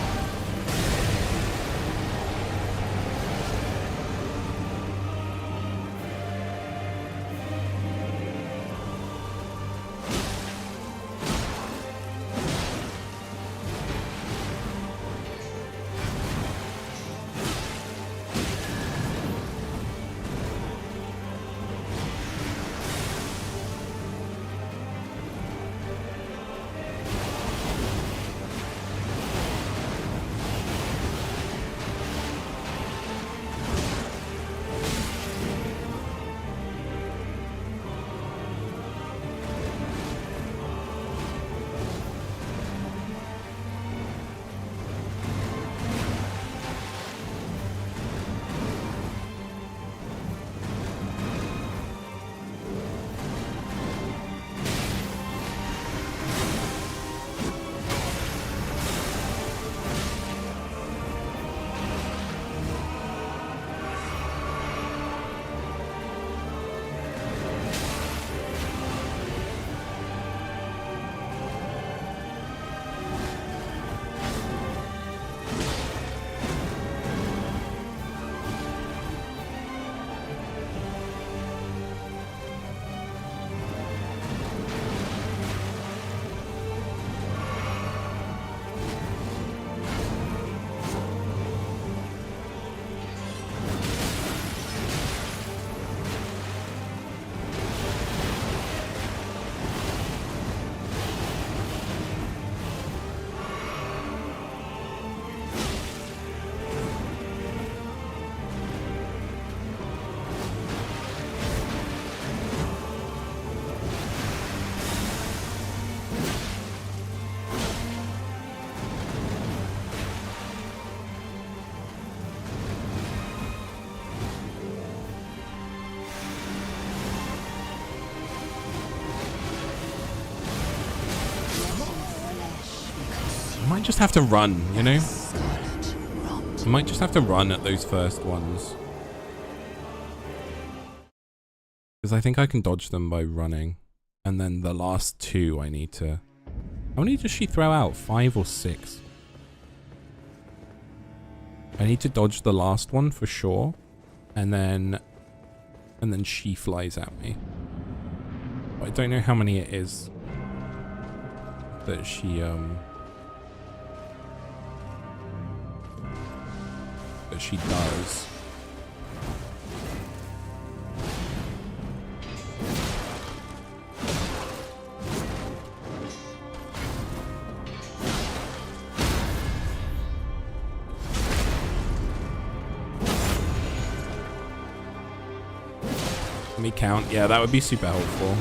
just have to run, you know? Scarlet rot. You might just have to run at those first ones. Because I think I can dodge them by running. And then the last two I need to... How many does she throw out? 5 or 6? I need to dodge the last one for sure. And then she flies at me. But I don't know how many it is that she does. Let me count. Yeah, that would be super helpful.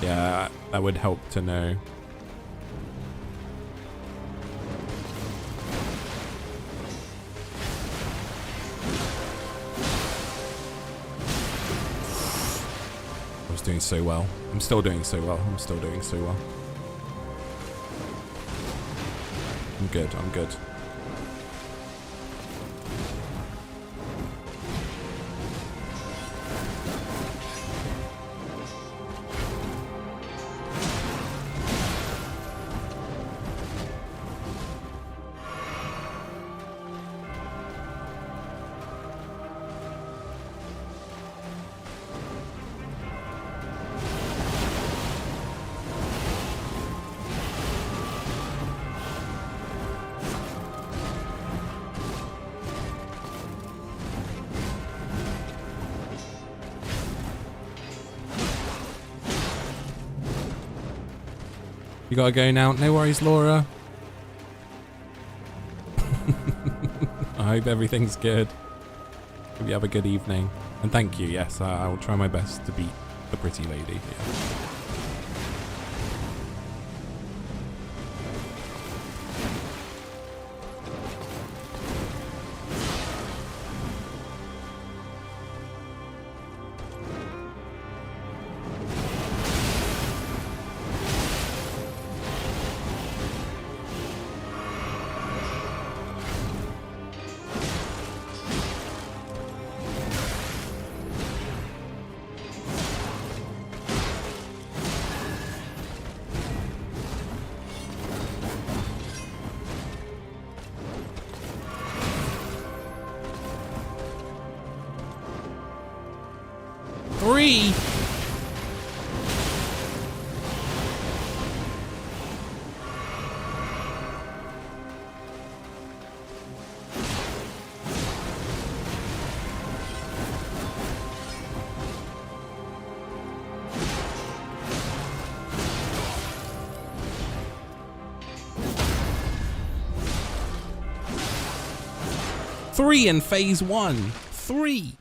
Yeah, that would help to know. I was doing so well. I'm still doing so well. I'm still doing so well. I'm good. I'm good. You gotta go now. No worries, Laura. I hope everything's good. Hope you have a good evening. And thank you. Yes, I will try my best to beat the pretty lady. Yeah. Three. Three in phase 1. 3.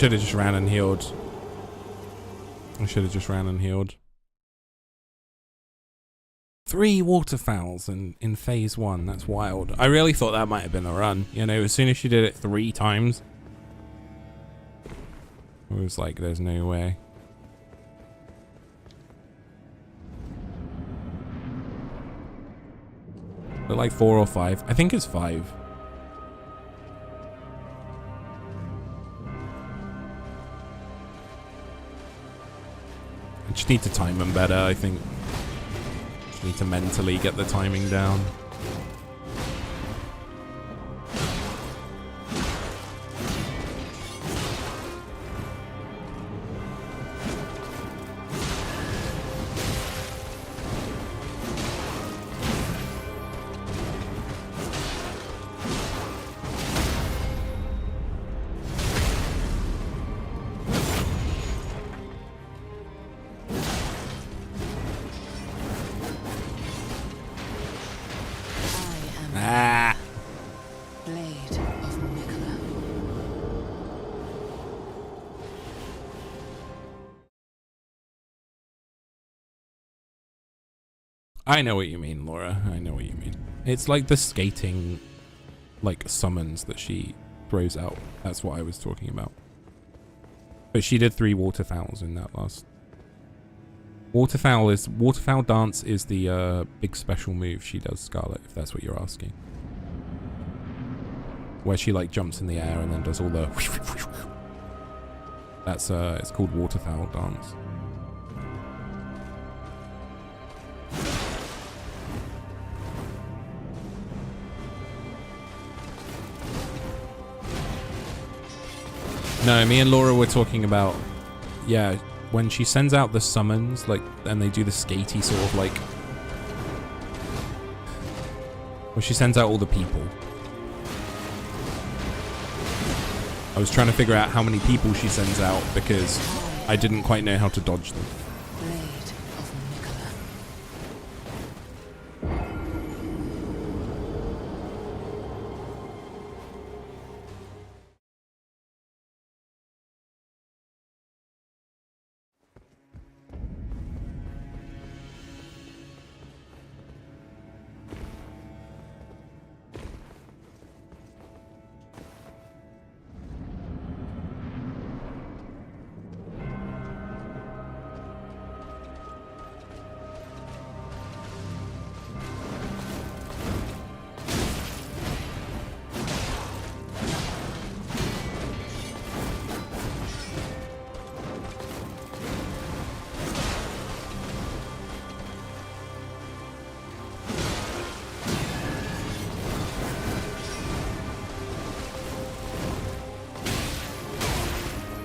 should have just ran and healed. I should have just ran and healed. 3 waterfowls in phase 1. That's wild. I really thought that might have been a run. You know, as soon as she did it 3 times, it was like, there's no way. But like 4 or 5. I think it's 5. I just need to time them better, I think. Just need to mentally get the timing down. I know what you mean, Laura. I know what you mean. It's like the skating, like, summons that she throws out. That's what I was talking about. But she did 3 waterfowls in that last. Waterfowl dance is the big special move she does, Scarlet, if that's what you're asking. Where she like jumps in the air and then does all the. That's it's called waterfowl dance. No, me and Laura were talking about, yeah, when she sends out the summons, like, and they do the skatey sort of like, well, she sends out all the people. I was trying to figure out how many people she sends out because I didn't quite know how to dodge them.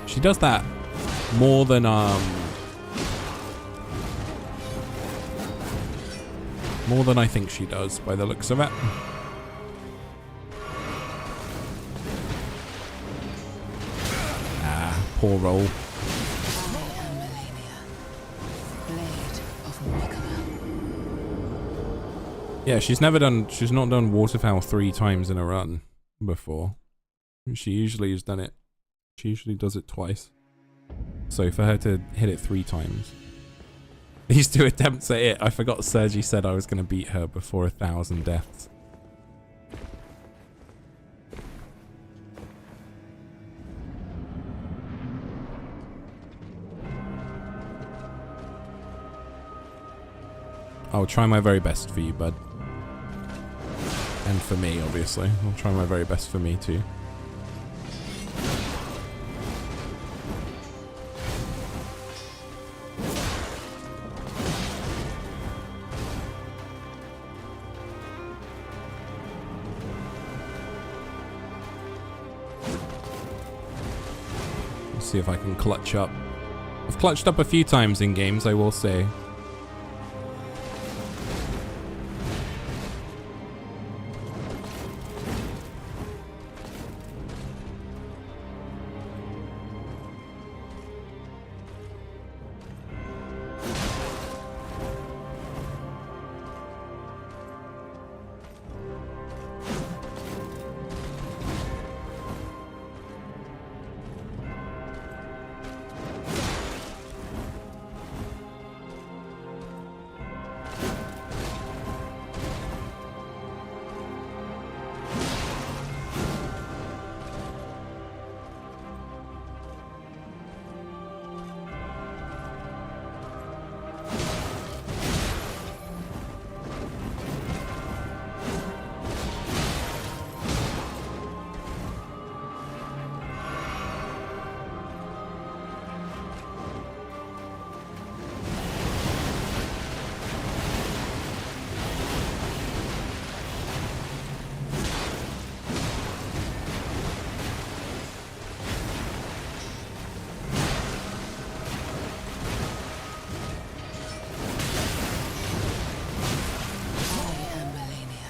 She does that more than I think she does by the looks of it. Ah, poor roll. Yeah, she's not done waterfowl 3 times in a run before. She usually has done it. She usually does it twice. So for her to hit it 3 times. These 2 attempts at it. I forgot Sergi said I was going to beat her before 1,000 deaths. I'll try my very best for you, bud. And for me, obviously. I'll try my very best for me too. See if I can clutch up. I've clutched up a few times in games, I will say.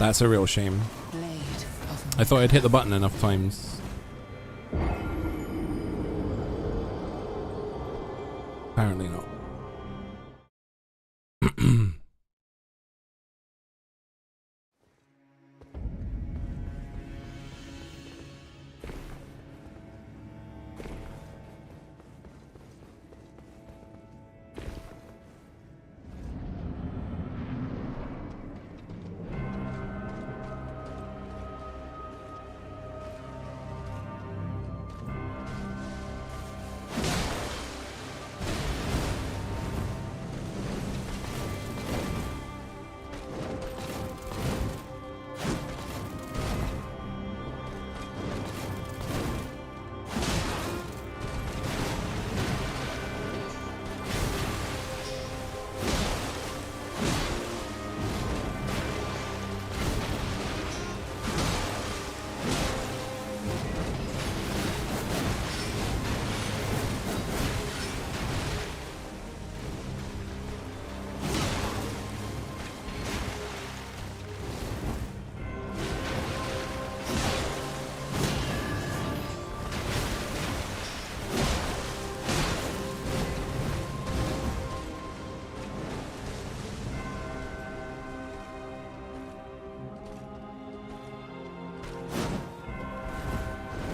That's a real shame. Blade of I thought I'd hit the button enough times. Apparently not.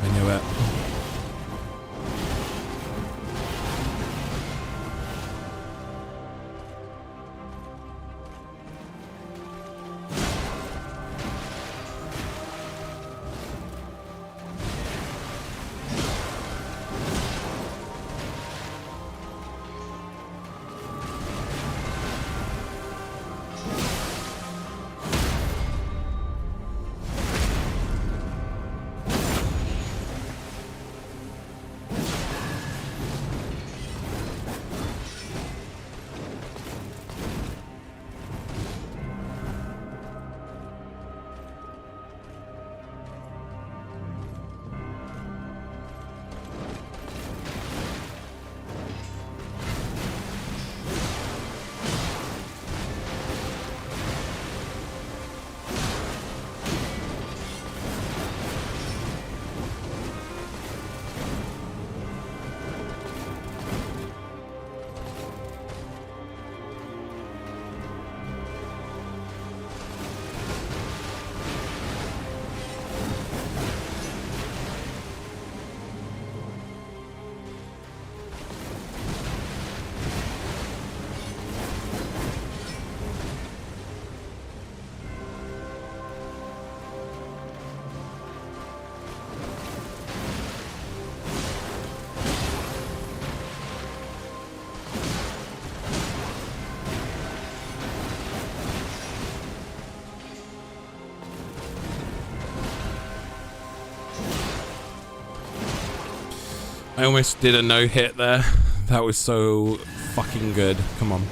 I knew it. I almost did a no-hit there. That was so fucking good. Come on.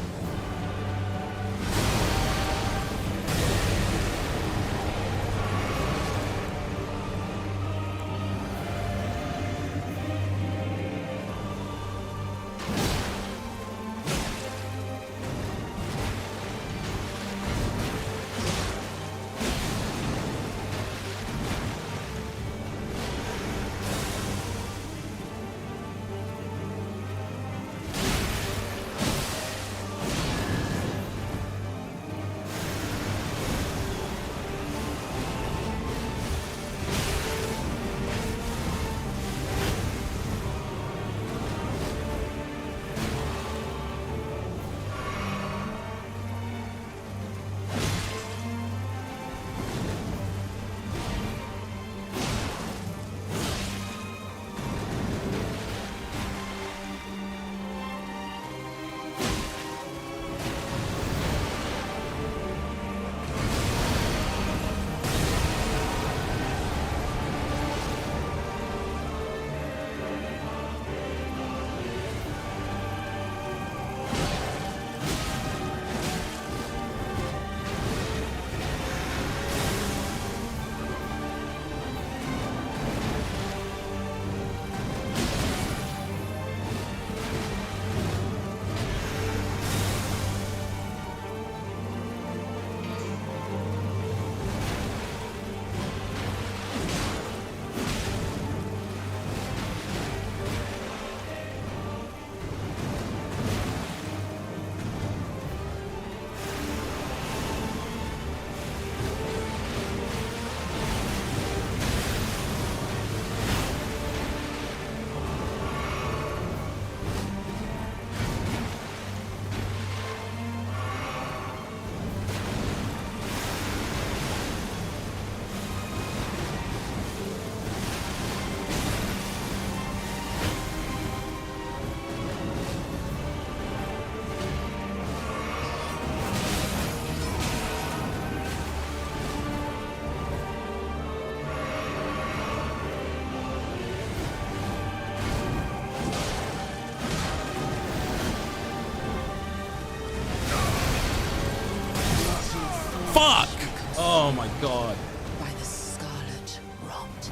fuck! Oh my god. By the scarlet rot.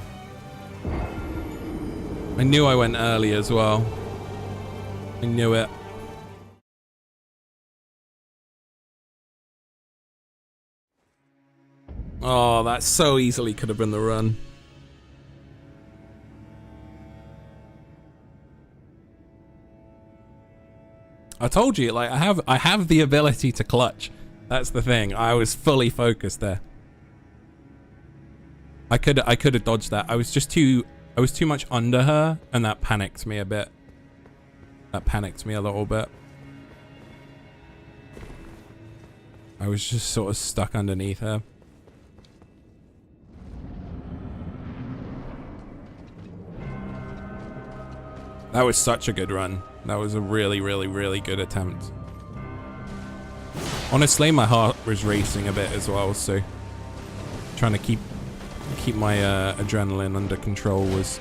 I knew I went early as well. I knew it. Oh, that so easily could have been the run. I told you, like, I have the ability to clutch. That's the thing. I was fully focused there. I could have dodged that. I was too much under her, and that panicked me a bit. That panicked me a little bit. I was just sort of stuck underneath her. That was such a good run. That was a really, really, really good attempt. Honestly, my heart was racing a bit as well, so trying to keep my adrenaline under control was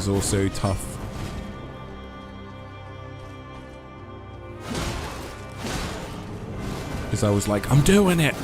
also tough. Because I was like, I'm doing it!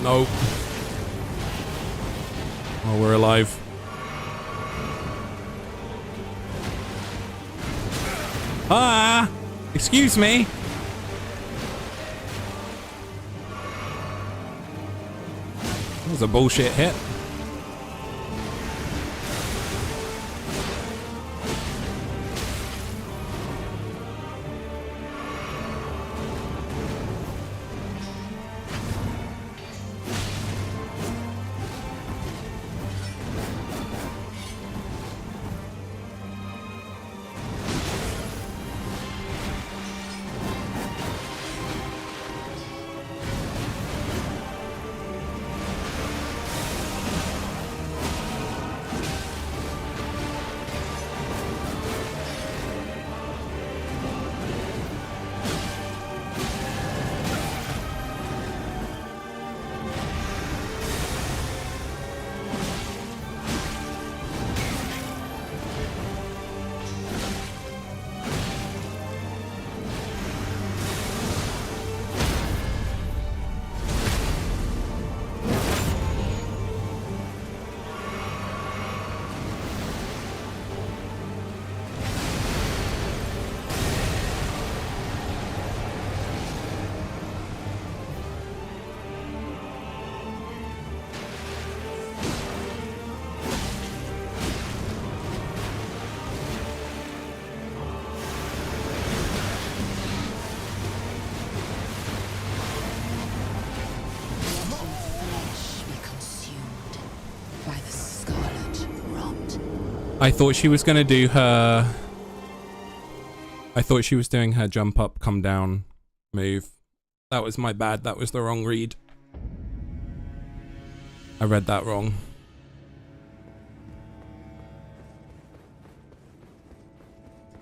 Nope. Oh, we're alive. Ah! Excuse me. That was a bullshit hit. by the scarlet rot. I thought she was gonna do her... I thought she was doing her jump up, come down move. That was my bad. That was the wrong read. I read that wrong.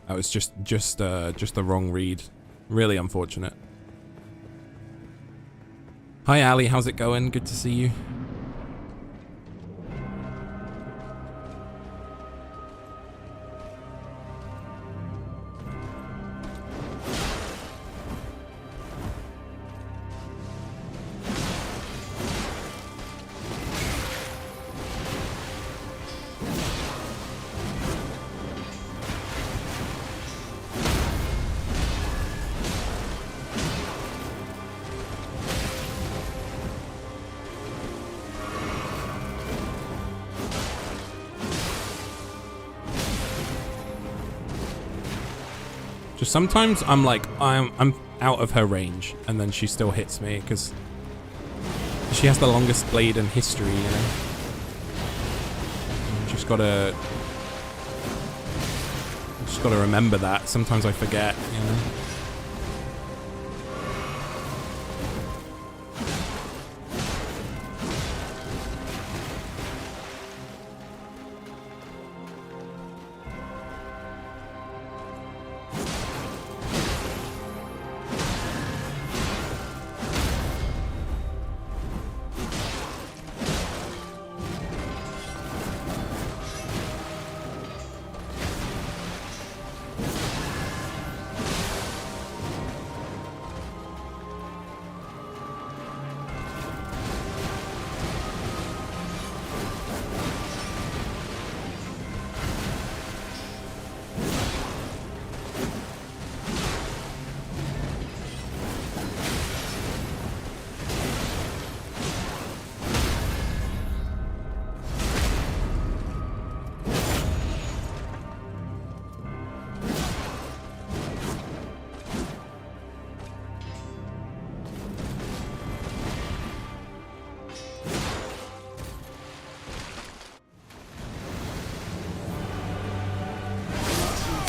That was just the wrong read. Really unfortunate. Hi Ali, how's it going? Good to see you. Sometimes I'm like, I'm out of her range, and then she still hits me because she has the longest blade in history, you know. Just gotta remember that. Sometimes I forget, you know.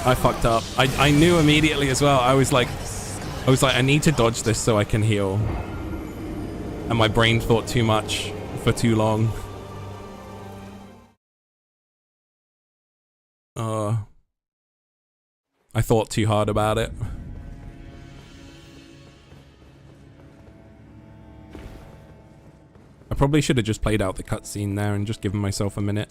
I fucked up. I knew immediately as well. I was like, I need to dodge this so I can heal. And my brain thought too much for too long. I thought too hard about it. I probably should have just played out the cutscene there and just given myself a minute.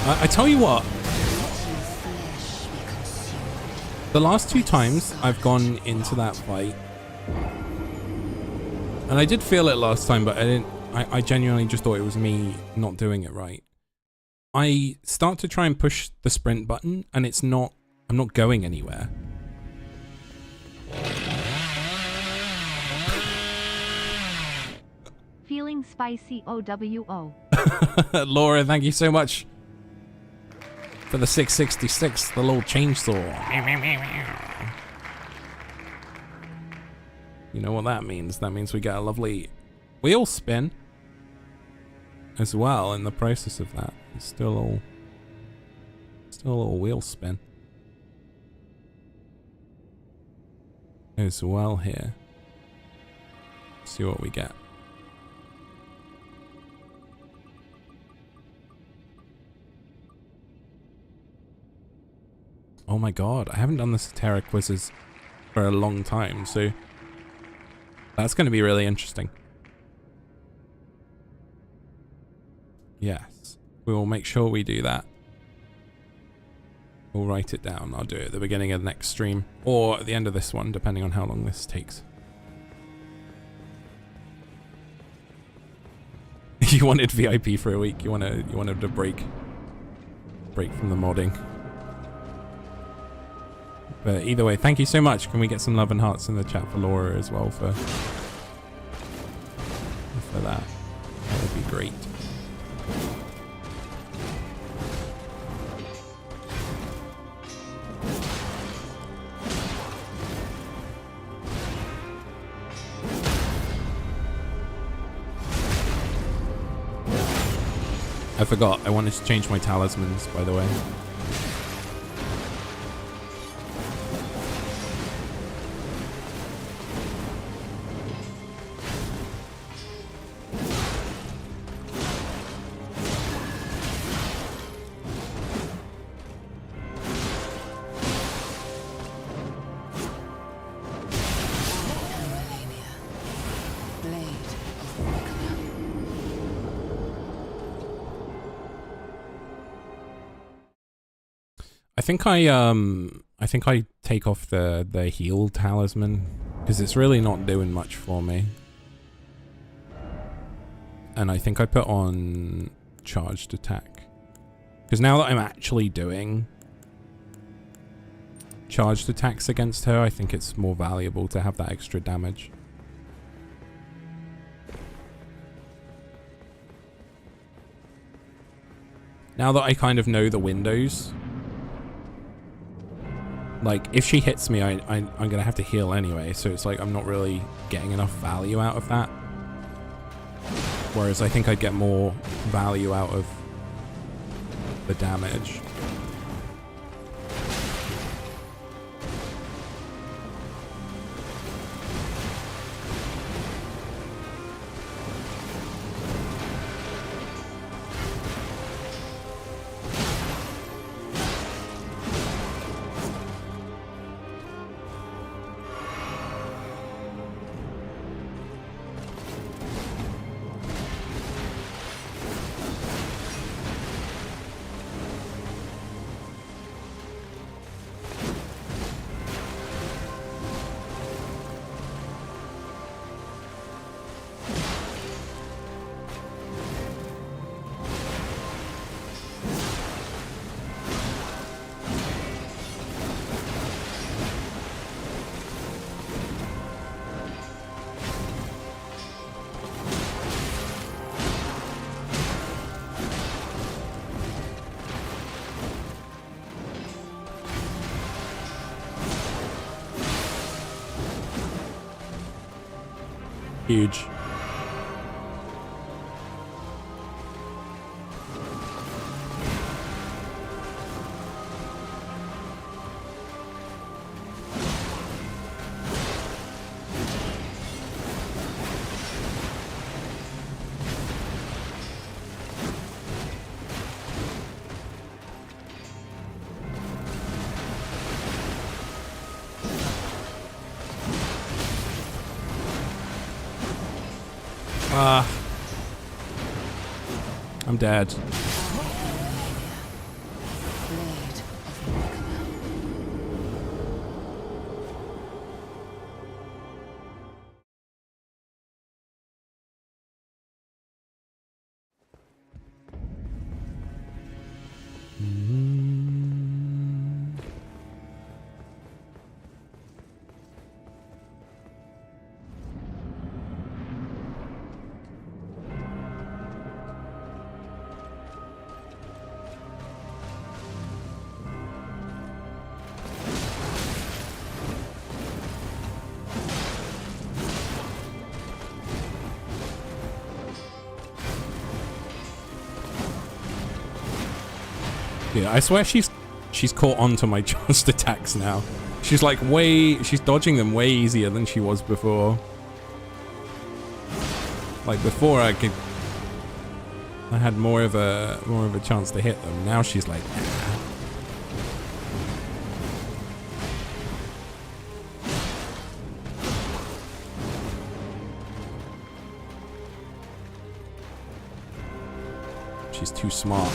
I tell you what, the last 2 times I've gone into that fight, and I did feel it last time, but I genuinely just thought it was me not doing it right. I start to try and push the sprint button, and I'm not going anywhere. Feeling spicy OWO. Laura, thank you so much for the 666, the little chainsaw. You know what that means? That means we get a lovely wheel spin as well in the process of that. It's still a little wheel spin as well here. See what we get. Oh my god, I haven't done the Soteric quizzes for a long time, so that's going to be really interesting. Yes, we will make sure we do that. We'll write it down. I'll do it at the beginning of the next stream, or at the end of this one, depending on how long this takes. You wanted VIP for a week. You wanted a break from the modding. But either way, thank you so much. Can we get some love and hearts in the chat for Laura as well for that? That would be great. I forgot. I wanted to change my talismans, by the way. I think I take off the heal talisman because it's really not doing much for me. And I think I put on charged attack because now that I'm actually doing charged attacks against her, I think it's more valuable to have that extra damage. Now that I kind of know the windows, like, if she hits me, I'm gonna have to heal anyway, so it's like I'm not really getting enough value out of that. Whereas I think I'd get more value out of the damage. Huge. I'm dead. Yeah, I swear she's caught on to my charged attacks now. She's like she's dodging them way easier than she was before. Like before I had more of a chance to hit them. Now she's like, nah. She's too smart.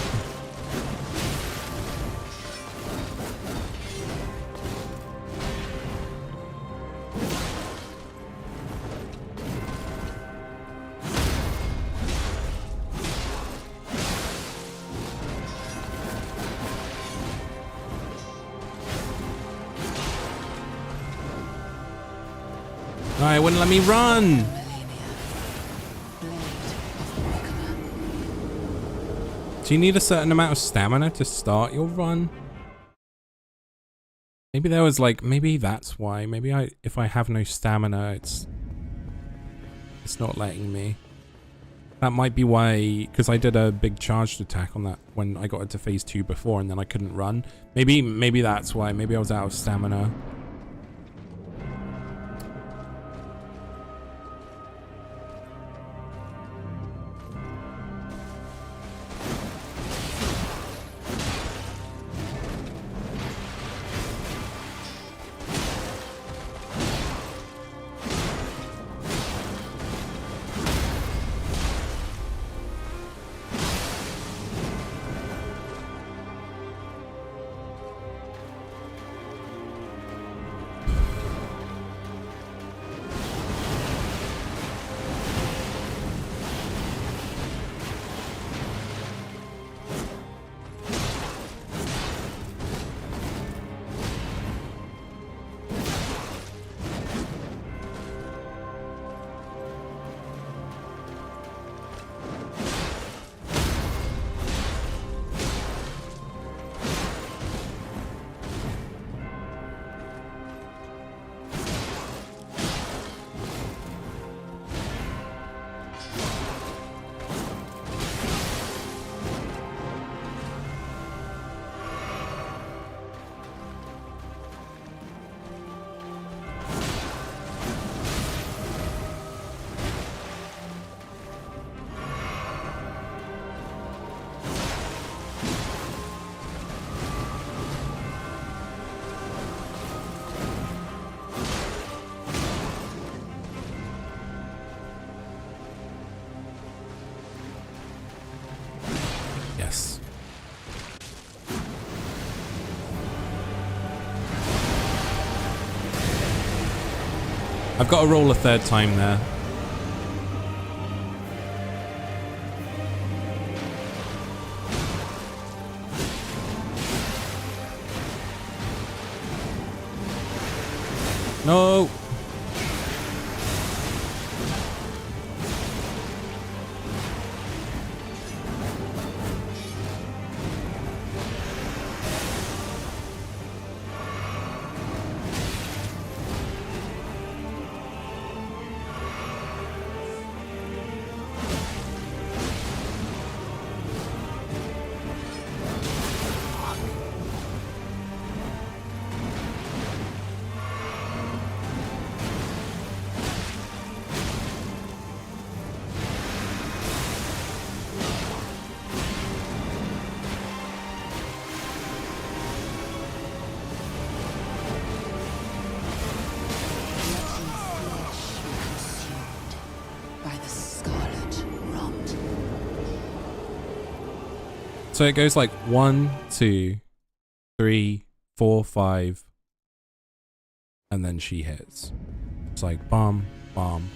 No, it wouldn't let me run. Do you need a certain amount of stamina to start your run? Maybe there was like, maybe that's why. Maybe if I have no stamina, it's not letting me. That might be why, because I did a big charged attack on that when I got into phase 2 before and then I couldn't run. Maybe that's why. Maybe I was out of stamina. Yes. I've got to roll a third time there. No. So it goes like 1, 2, 3, 4, 5, and then she hits. It's like bomb, bomb,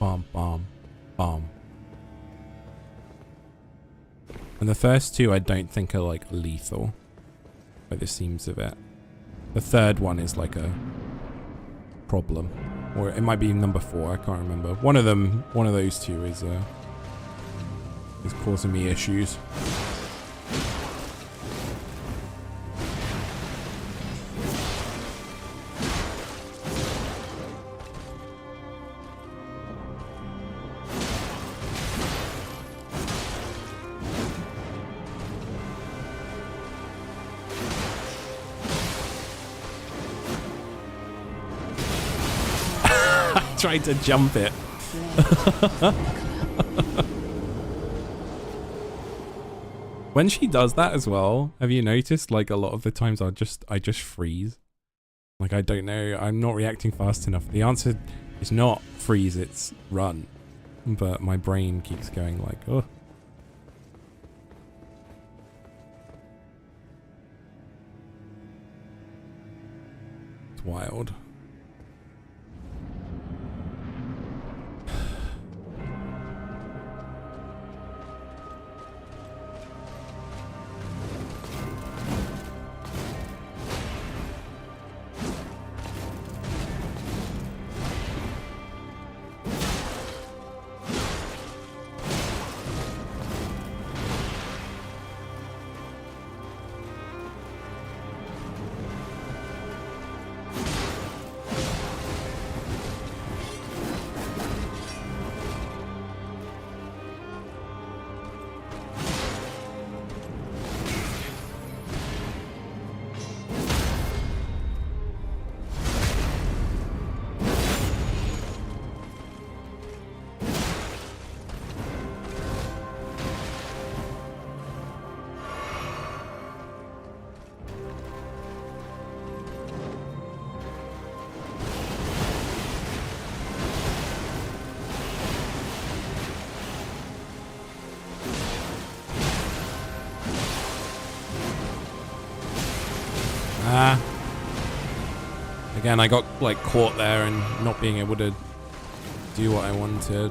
bomb, bomb, bomb. And the first two I don't think are like lethal, by the seams of it. The third one is like a problem, or it might be number 4. I can't remember. One of those two is causing me issues. tried to jump it. When she does that as well, have you noticed, like, a lot of the times I just freeze? Like, I don't know, I'm not reacting fast enough. The answer is not freeze, it's run. But my brain keeps going like, oh. It's wild. Again, I got like caught there and not being able to do what I wanted.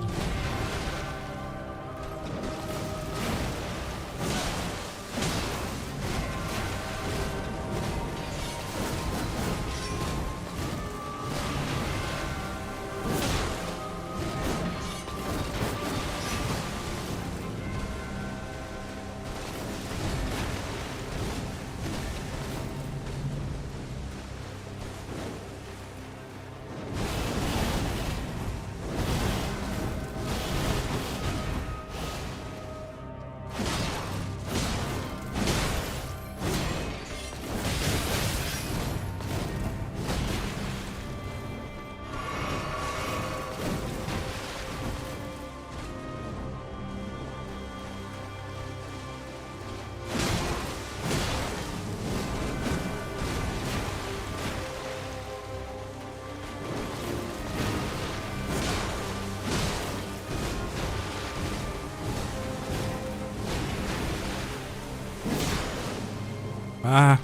Ah.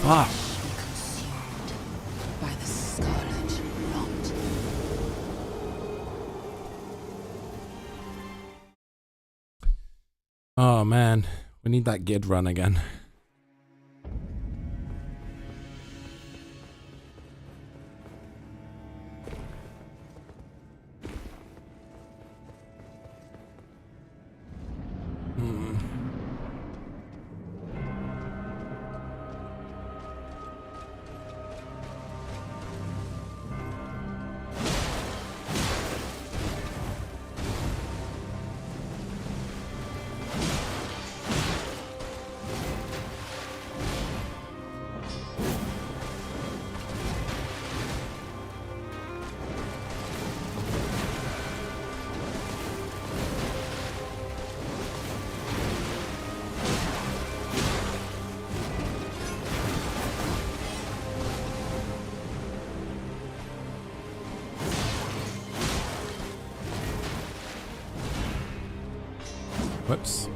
Fuck. Consumed by the scarlet rot. Oh man, we need that Gid run again. Whoops.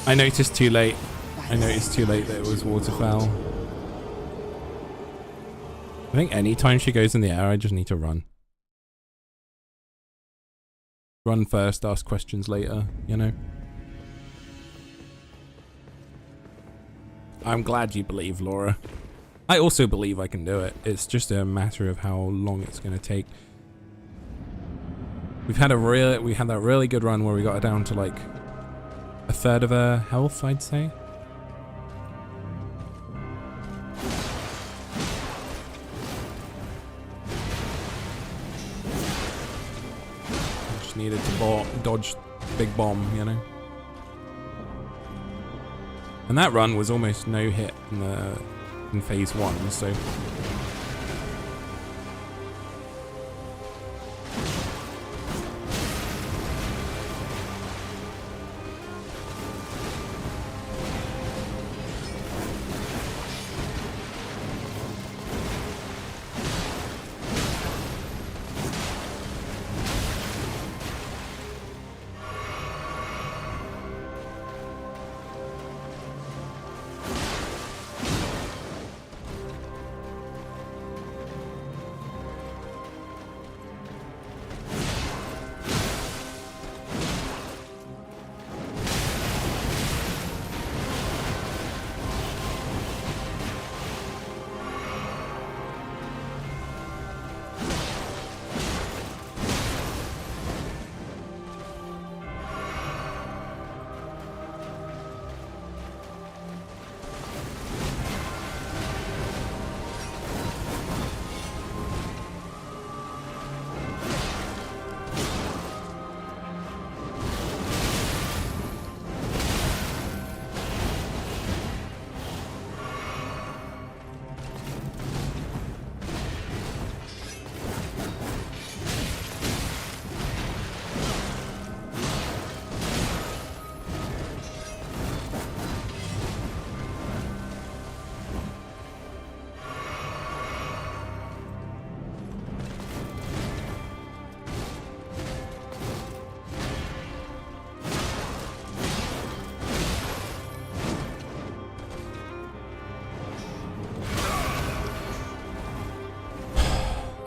I noticed too late. I noticed too late that it was waterfowl. I think anytime she goes in the air, I just need to run. Run first, ask questions later, you know? I'm glad you believe, Laura. I also believe I can do it. It's just a matter of how long it's going to take. We had that really good run where we got her down to like a third of her health, I'd say. Just needed to dodge big bomb, you know. And that run was almost no hit in phase 1, so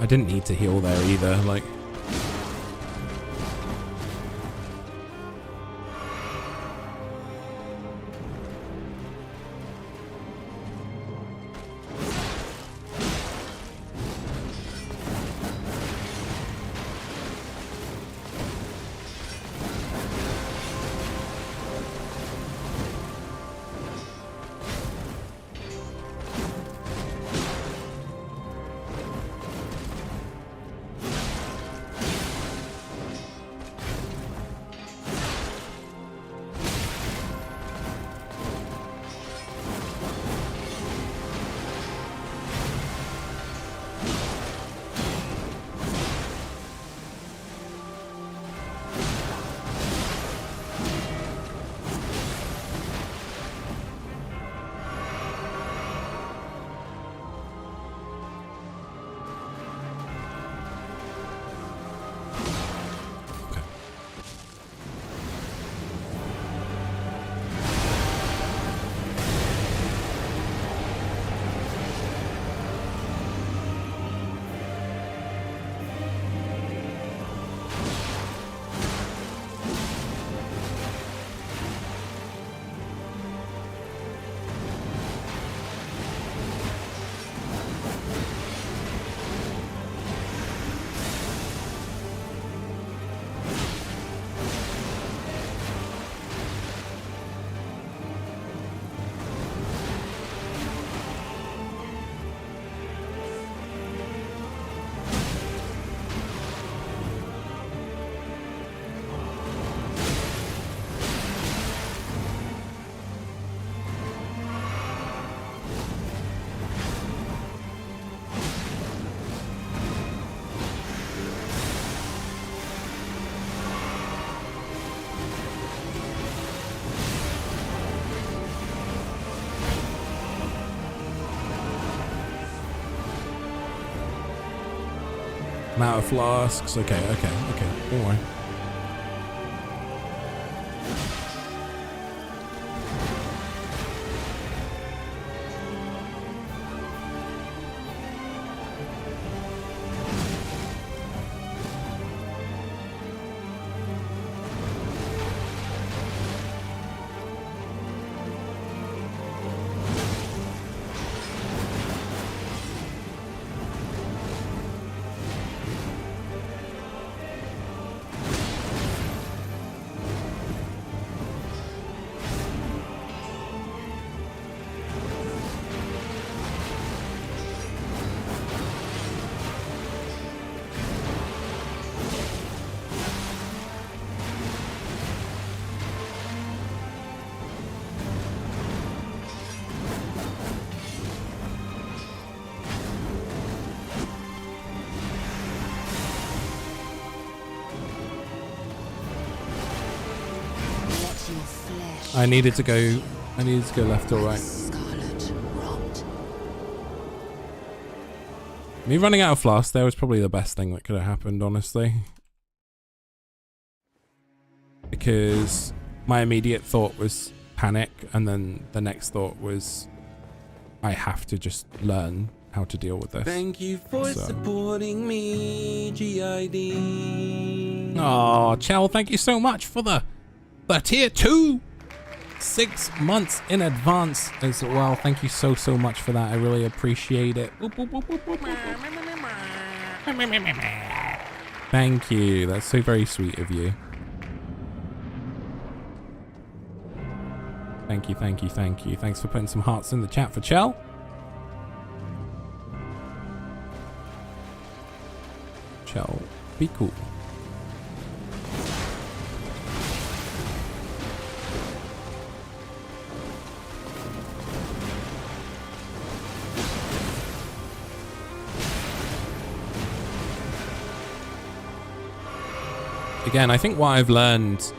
I didn't need to heal there either, like... I'm out of flasks. Okay, don't worry. I needed to go left or right. Scarlet rot. Me running out of flasks there was probably the best thing that could have happened, honestly. Because my immediate thought was panic, and then the next thought was I have to just learn how to deal with this. Thank you for supporting me, Giddawid. Oh, Chell, thank you so much for the tier 2. 6 months in advance as well. Thank you so much for that. I really appreciate it. Thank you. That's so very sweet of you. Thank you. Thanks for putting some hearts in the chat for Chell. Chell, be cool. Again, I think what I've learned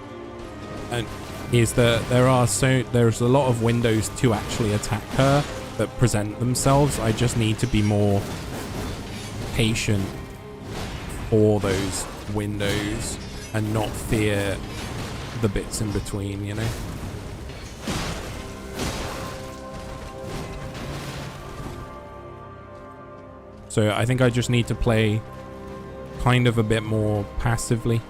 is that there's a lot of windows to actually attack her that present themselves. I just need to be more patient for those windows and not fear the bits in between, you know? So I think I just need to play kind of a bit more passively.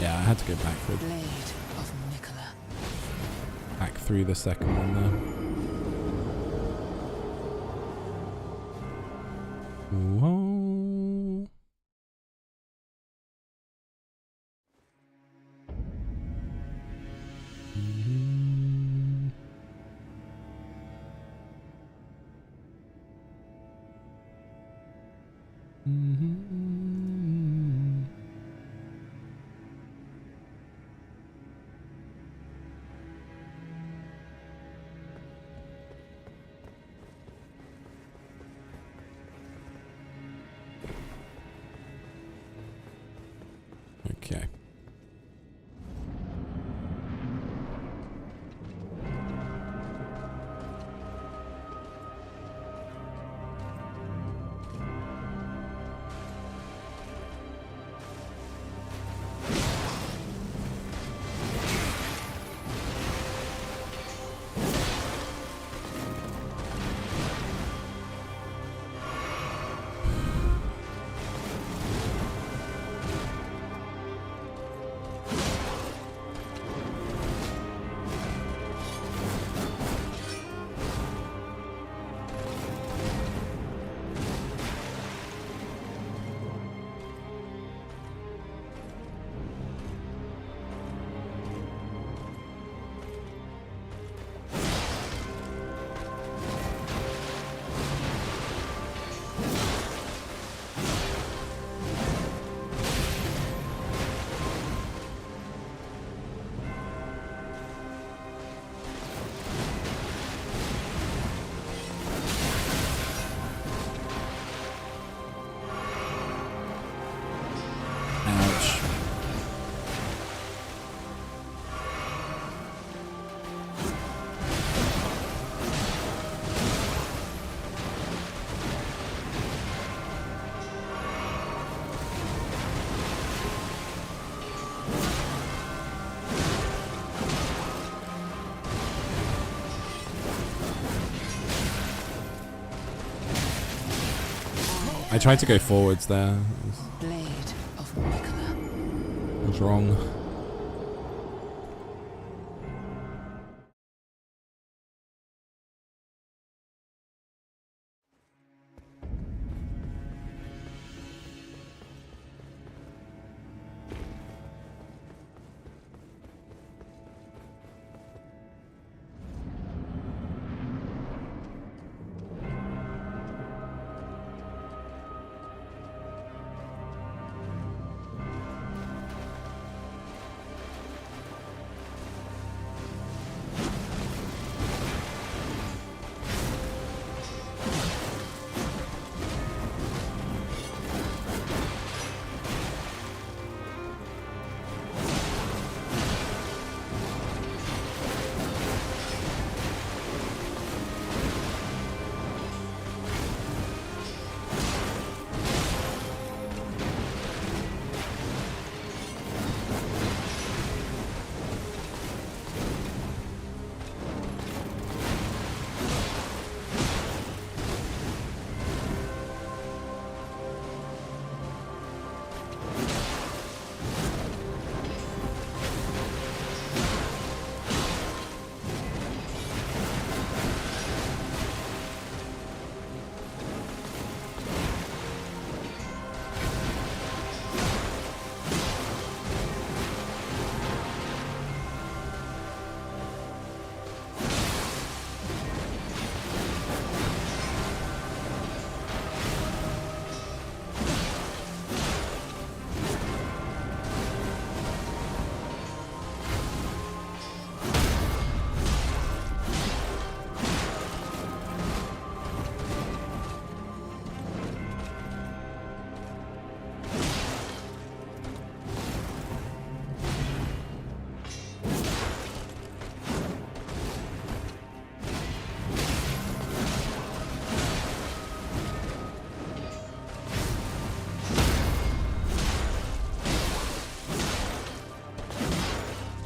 Yeah, I had to go backward. Blade of Nicola. Back through the second one there. Whoa. Okay. Ouch. I tried to go forwards there. Blade of Nicola. I was wrong.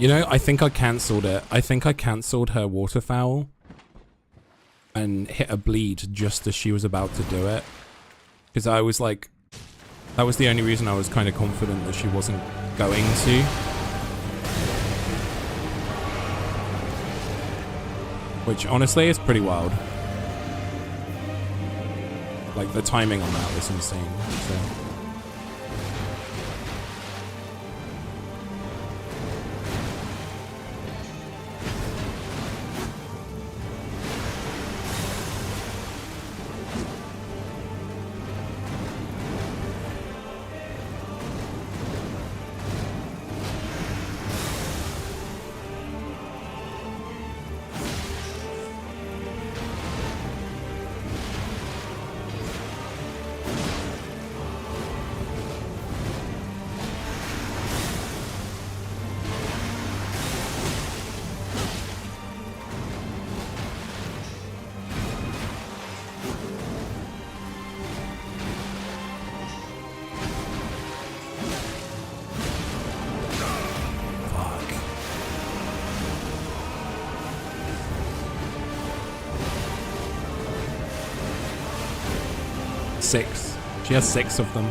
You know, I think I cancelled it. I think I cancelled her waterfowl and hit a bleed just as she was about to do it. Because I was like, that was the only reason I was kind of confident that she wasn't going to. Which honestly is pretty wild. Like the timing on that was insane. So. Six. She has 6 of them.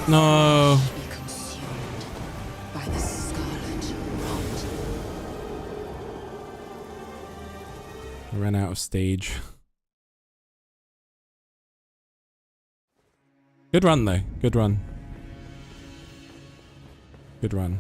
No. Be consumed by the scarlet rot. I ran out of stage. Good run though. Good run. Good run.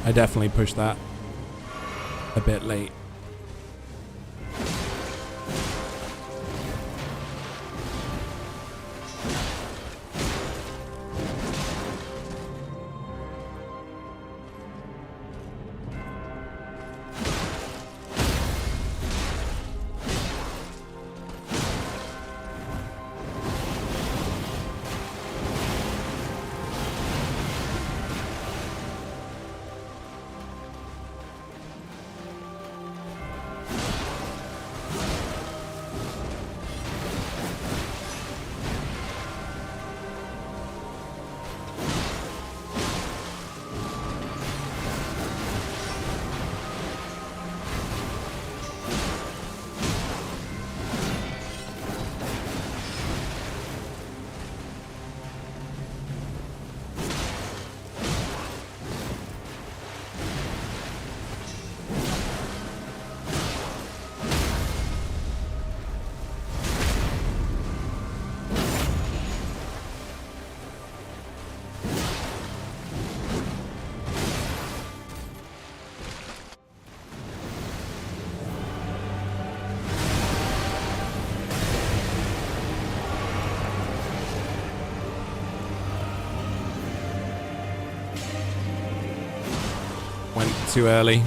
I definitely pushed that a bit late. too early.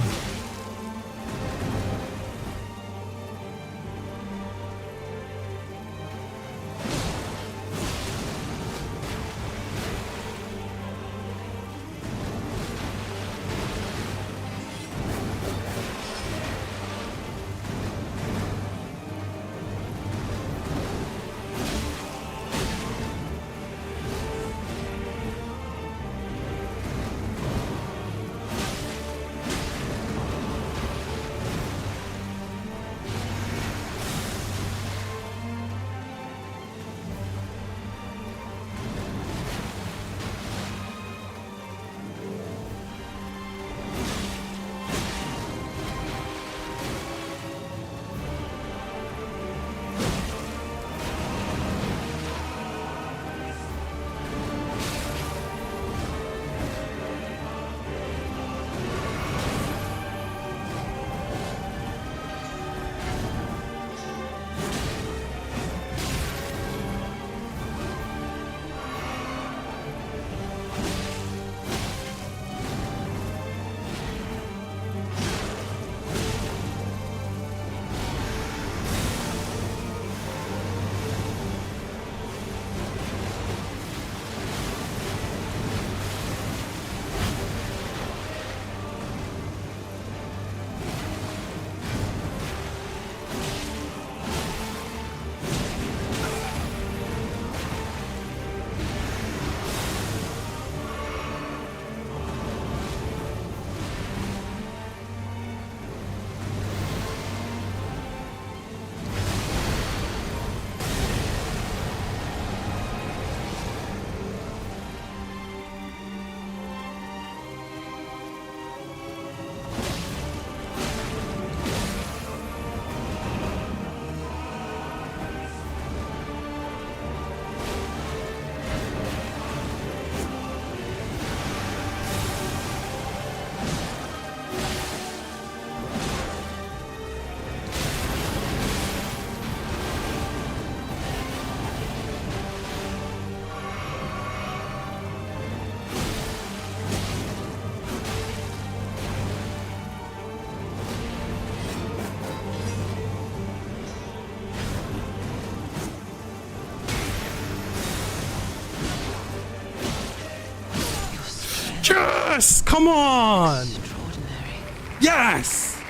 Yes! Come on! Extraordinary. Yes!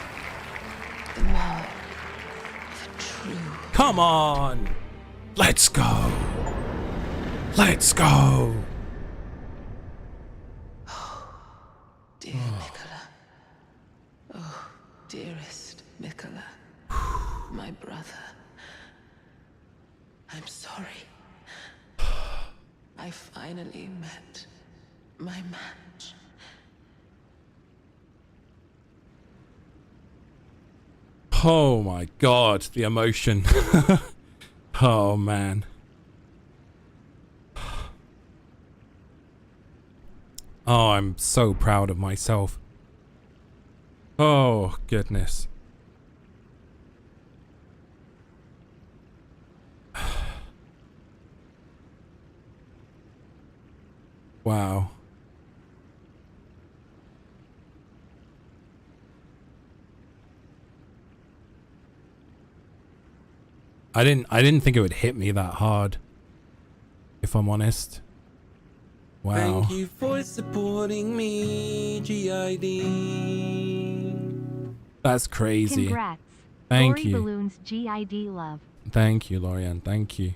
The power of a true. Come on! Let's go! Let's go! Dear Mikola. Oh, dearest Mikola. My brother. I'm sorry. I finally met my match. Oh my god, the emotion. Oh man. Oh, I'm so proud of myself. Oh, goodness. Wow. I didn't think it would hit me that hard, if I'm honest. Wow. Thank you for supporting me, GID. That's crazy. Congrats. Thank Lori you. Balloons GID love. Thank you, Lorianne. Thank you.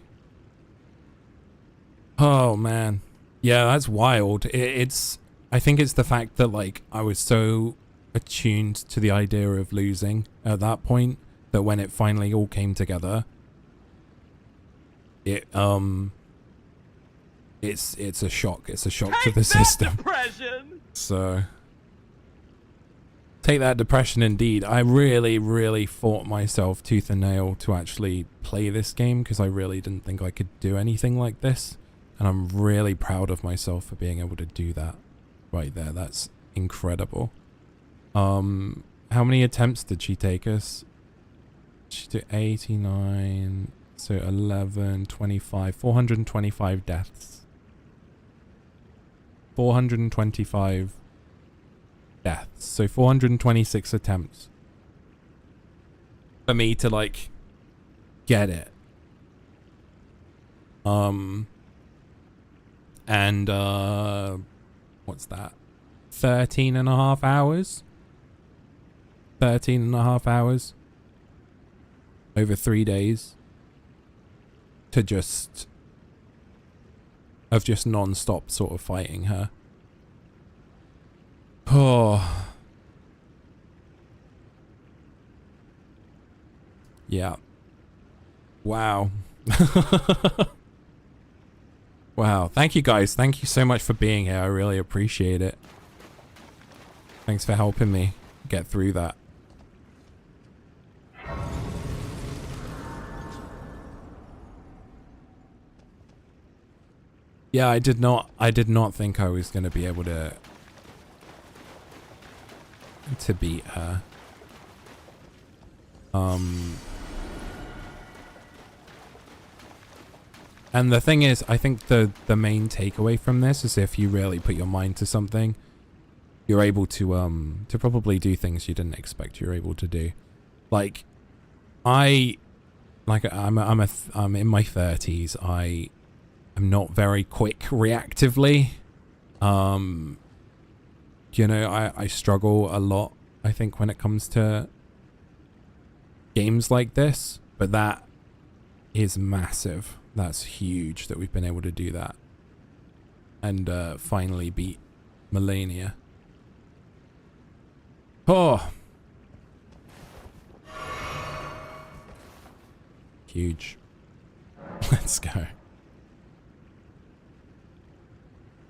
Oh man. Yeah, that's wild. It's I think it's the fact that like I was so attuned to the idea of losing at that point that when it finally all came together, it's a shock. It's a shock to the system. So take that depression indeed. I really fought myself tooth and nail to actually play this game because I really didn't think I could do anything like this. And I'm really proud of myself for being able to do that right there. That's incredible. How many attempts did she take us? She did 89, so 11, 25, 425 deaths. 425 deaths. So 426 attempts for me to like get it. And what's that? 13 and a half hours? 13 and a half hours over 3 days to just non-stop sort of fighting her. Oh. Yeah. Wow. Wow. Thank you guys. Thank you so much for being here. I really appreciate it. Thanks for helping me get through that. Yeah, I did not think I was going to be able to beat her. And the thing is, I think the main takeaway from this is if you really put your mind to something, you're able to probably do things you didn't expect you're able to do. Like, I'm in my 30s. I'm not very quick reactively. You know, I struggle a lot, I think, when it comes to games like this, but that is massive. That's huge that we've been able to do that and finally beat Melania. Oh, huge. Let's go.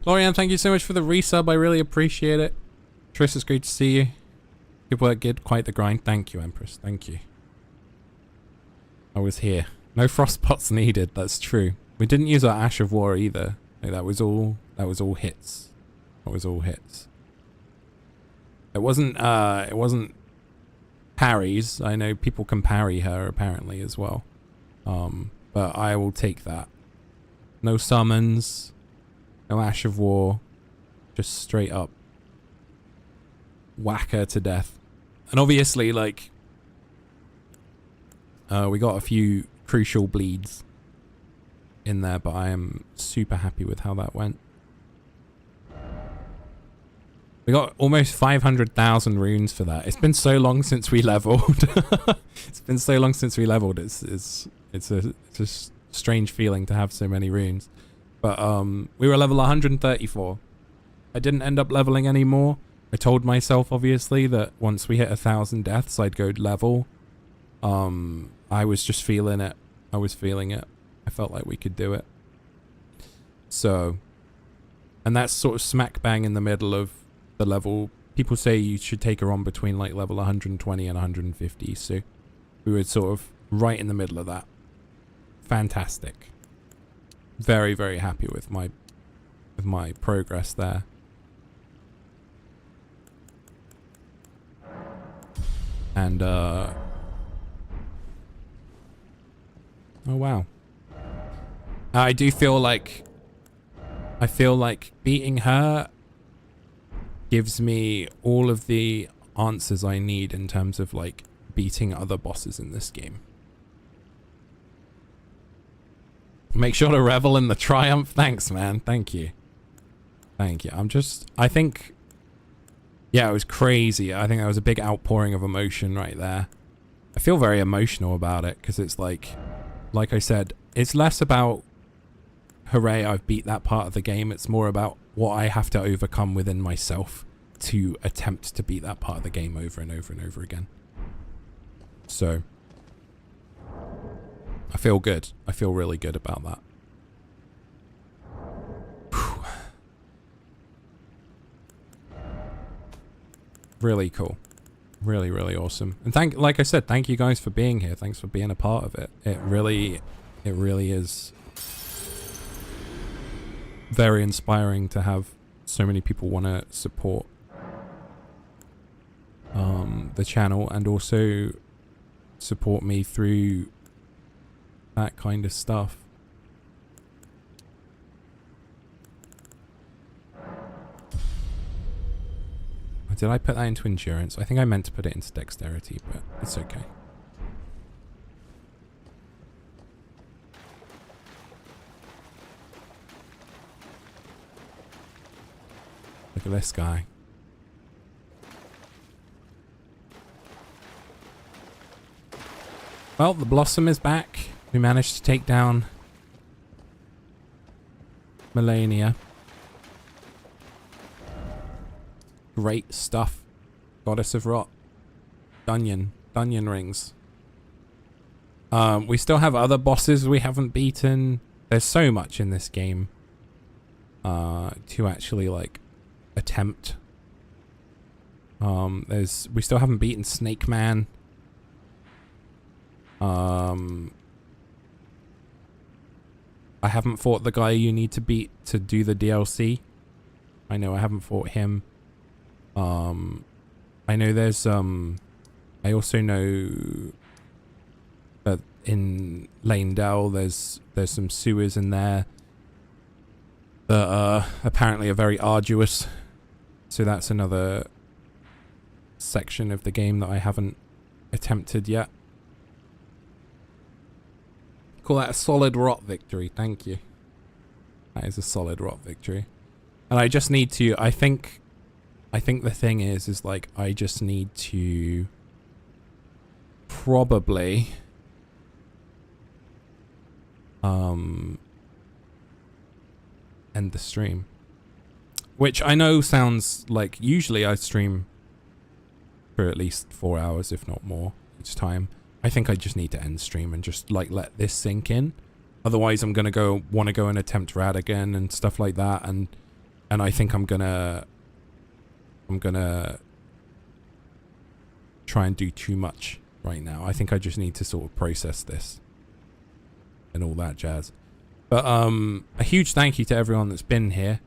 Florian, thank you so much for the resub. I really appreciate it. Triss, it's great to see you. Good work, Gid. Quite the grind. Thank you, Empress. Thank you. I was here. No frostbots needed. That's true. We didn't use our Ash of War either. Like, that was all hits. That was all hits. It wasn't parries. I know people can parry her apparently as well. But I will take that. No summons. No Ash of War. Just straight up whack her to death. And obviously, like, we got a few crucial bleeds in there, but I am super happy with how that went. We got almost 500,000 runes for that. It's been so long since we leveled. It's been so long since we leveled. It's a strange feeling to have so many runes. But we were level 134. I didn't end up leveling anymore. I told myself, obviously, that once we hit 1,000 deaths, I'd go level. I was just feeling it. I was feeling it. I felt like we could do it. So, and that's sort of smack bang in the middle of the level. People say you should take her on between like level 120 and 150. So we were sort of right in the middle of that. Fantastic. Very, very happy with my progress there. And oh wow. I feel like beating her gives me all of the answers I need in terms of like beating other bosses in this game. Make sure to revel in the triumph. Thanks, man. Thank you. Thank you. I think, yeah, it was crazy. I think that was a big outpouring of emotion right there. I feel very emotional about it because it's like I said, it's less about, hooray, I've beat that part of the game. It's more about what I have to overcome within myself to attempt to beat that part of the game over and over and over again. So, I feel good. I feel really good about that. Whew. Really cool. Really, really awesome. And like I said, thank you guys for being here. Thanks for being a part of it. It really is very inspiring to have so many people want to support the channel and also support me through that kind of stuff. I did I put that into endurance? I think I meant to put it into dexterity, but it's okay. Look at this guy. Well, the Blossom is back. We managed to take down Melania. Great stuff. Goddess of Rot. Dungeon rings. We still have other bosses we haven't beaten. There's so much in this game to actually like attempt. We still haven't beaten Snake Man. I haven't fought the guy you need to beat to do the DLC. I know I haven't fought him. I know there's I also know that in Lanedell there's some sewers in there that apparently are very arduous. So that's another section of the game that I haven't attempted yet. Call that a solid rot victory. Thank you. That is a solid rot victory. And I just need to, I think the thing is like, I just need to probably end the stream. Which I know sounds like, usually I stream for at least 4 hours, if not more, each time. I think I just need to end stream and just like let this sink in. Otherwise I'm gonna want to go and attempt Rad again and stuff like that, and I think I'm gonna try and do too much right now. I think I just need to sort of process this and all that jazz. But a huge thank you to everyone that's been here.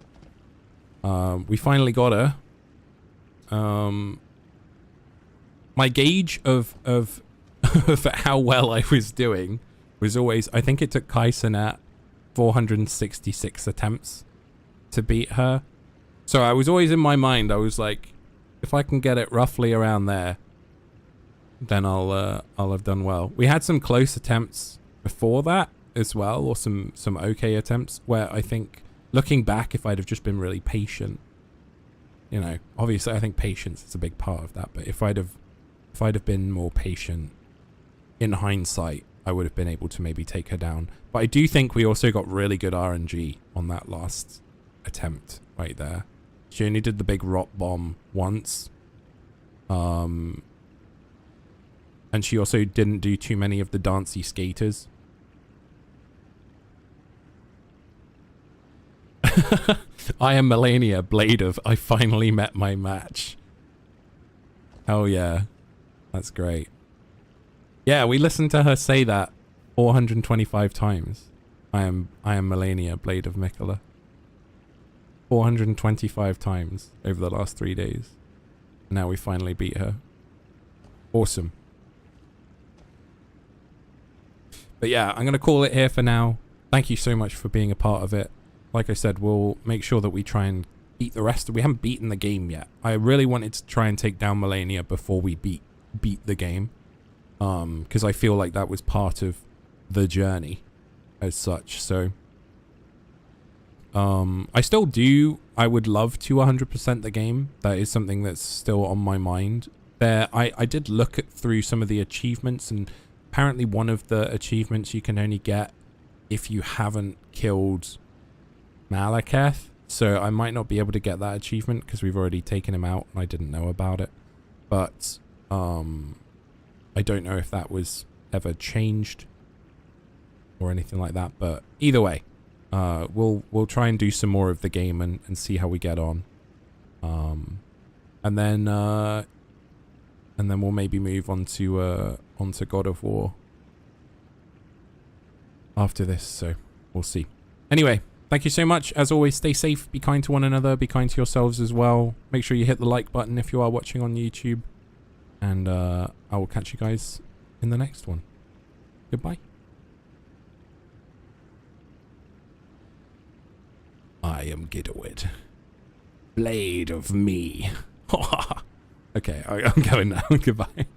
We finally got her. My gauge of for how well I was doing was always, I think it took Kaisen at 466 attempts to beat her. So I was always in my mind, I was like, if I can get it roughly around there, then I'll have done well. We had some close attempts before that as well, or some okay attempts where I think, looking back, if I'd have just been really patient, you know, obviously I think patience is a big part of that, but if I'd have been more patient, in hindsight, I would have been able to maybe take her down. But I do think we also got really good RNG on that last attempt right there. She only did the big rot bomb once. And she also didn't do too many of the dancey skaters. I am Melania, Blade of I finally met my match. Hell yeah. That's great. Yeah, we listened to her say that 425 times. I am Melania, Blade of Mikola. 425 times over the last 3 days. Now we finally beat her. Awesome. But yeah, I'm going to call it here for now. Thank you so much for being a part of it. Like I said, we'll make sure that we try and beat the rest. We haven't beaten the game yet. I really wanted to try and take down Melania before we beat the game. Because I feel like that was part of the journey as such. So I still do. I would love to 100% the game. That is something that's still on my mind. I did look through some of the achievements, and apparently one of the achievements you can only get if you haven't killed Malekith. So I might not be able to get that achievement because we've already taken him out and I didn't know about it. But I don't know if that was ever changed or anything like that. But either way, we'll try and do some more of the game and see how we get on. And then we'll maybe move on to God of War after this. So we'll see. Anyway, thank you so much. As always, stay safe, be kind to one another, be kind to yourselves as well. Make sure you hit the like button if you are watching on YouTube. And I will catch you guys in the next one. Goodbye. I am Giddawid, Blade of me. Okay, I'm going now. Goodbye.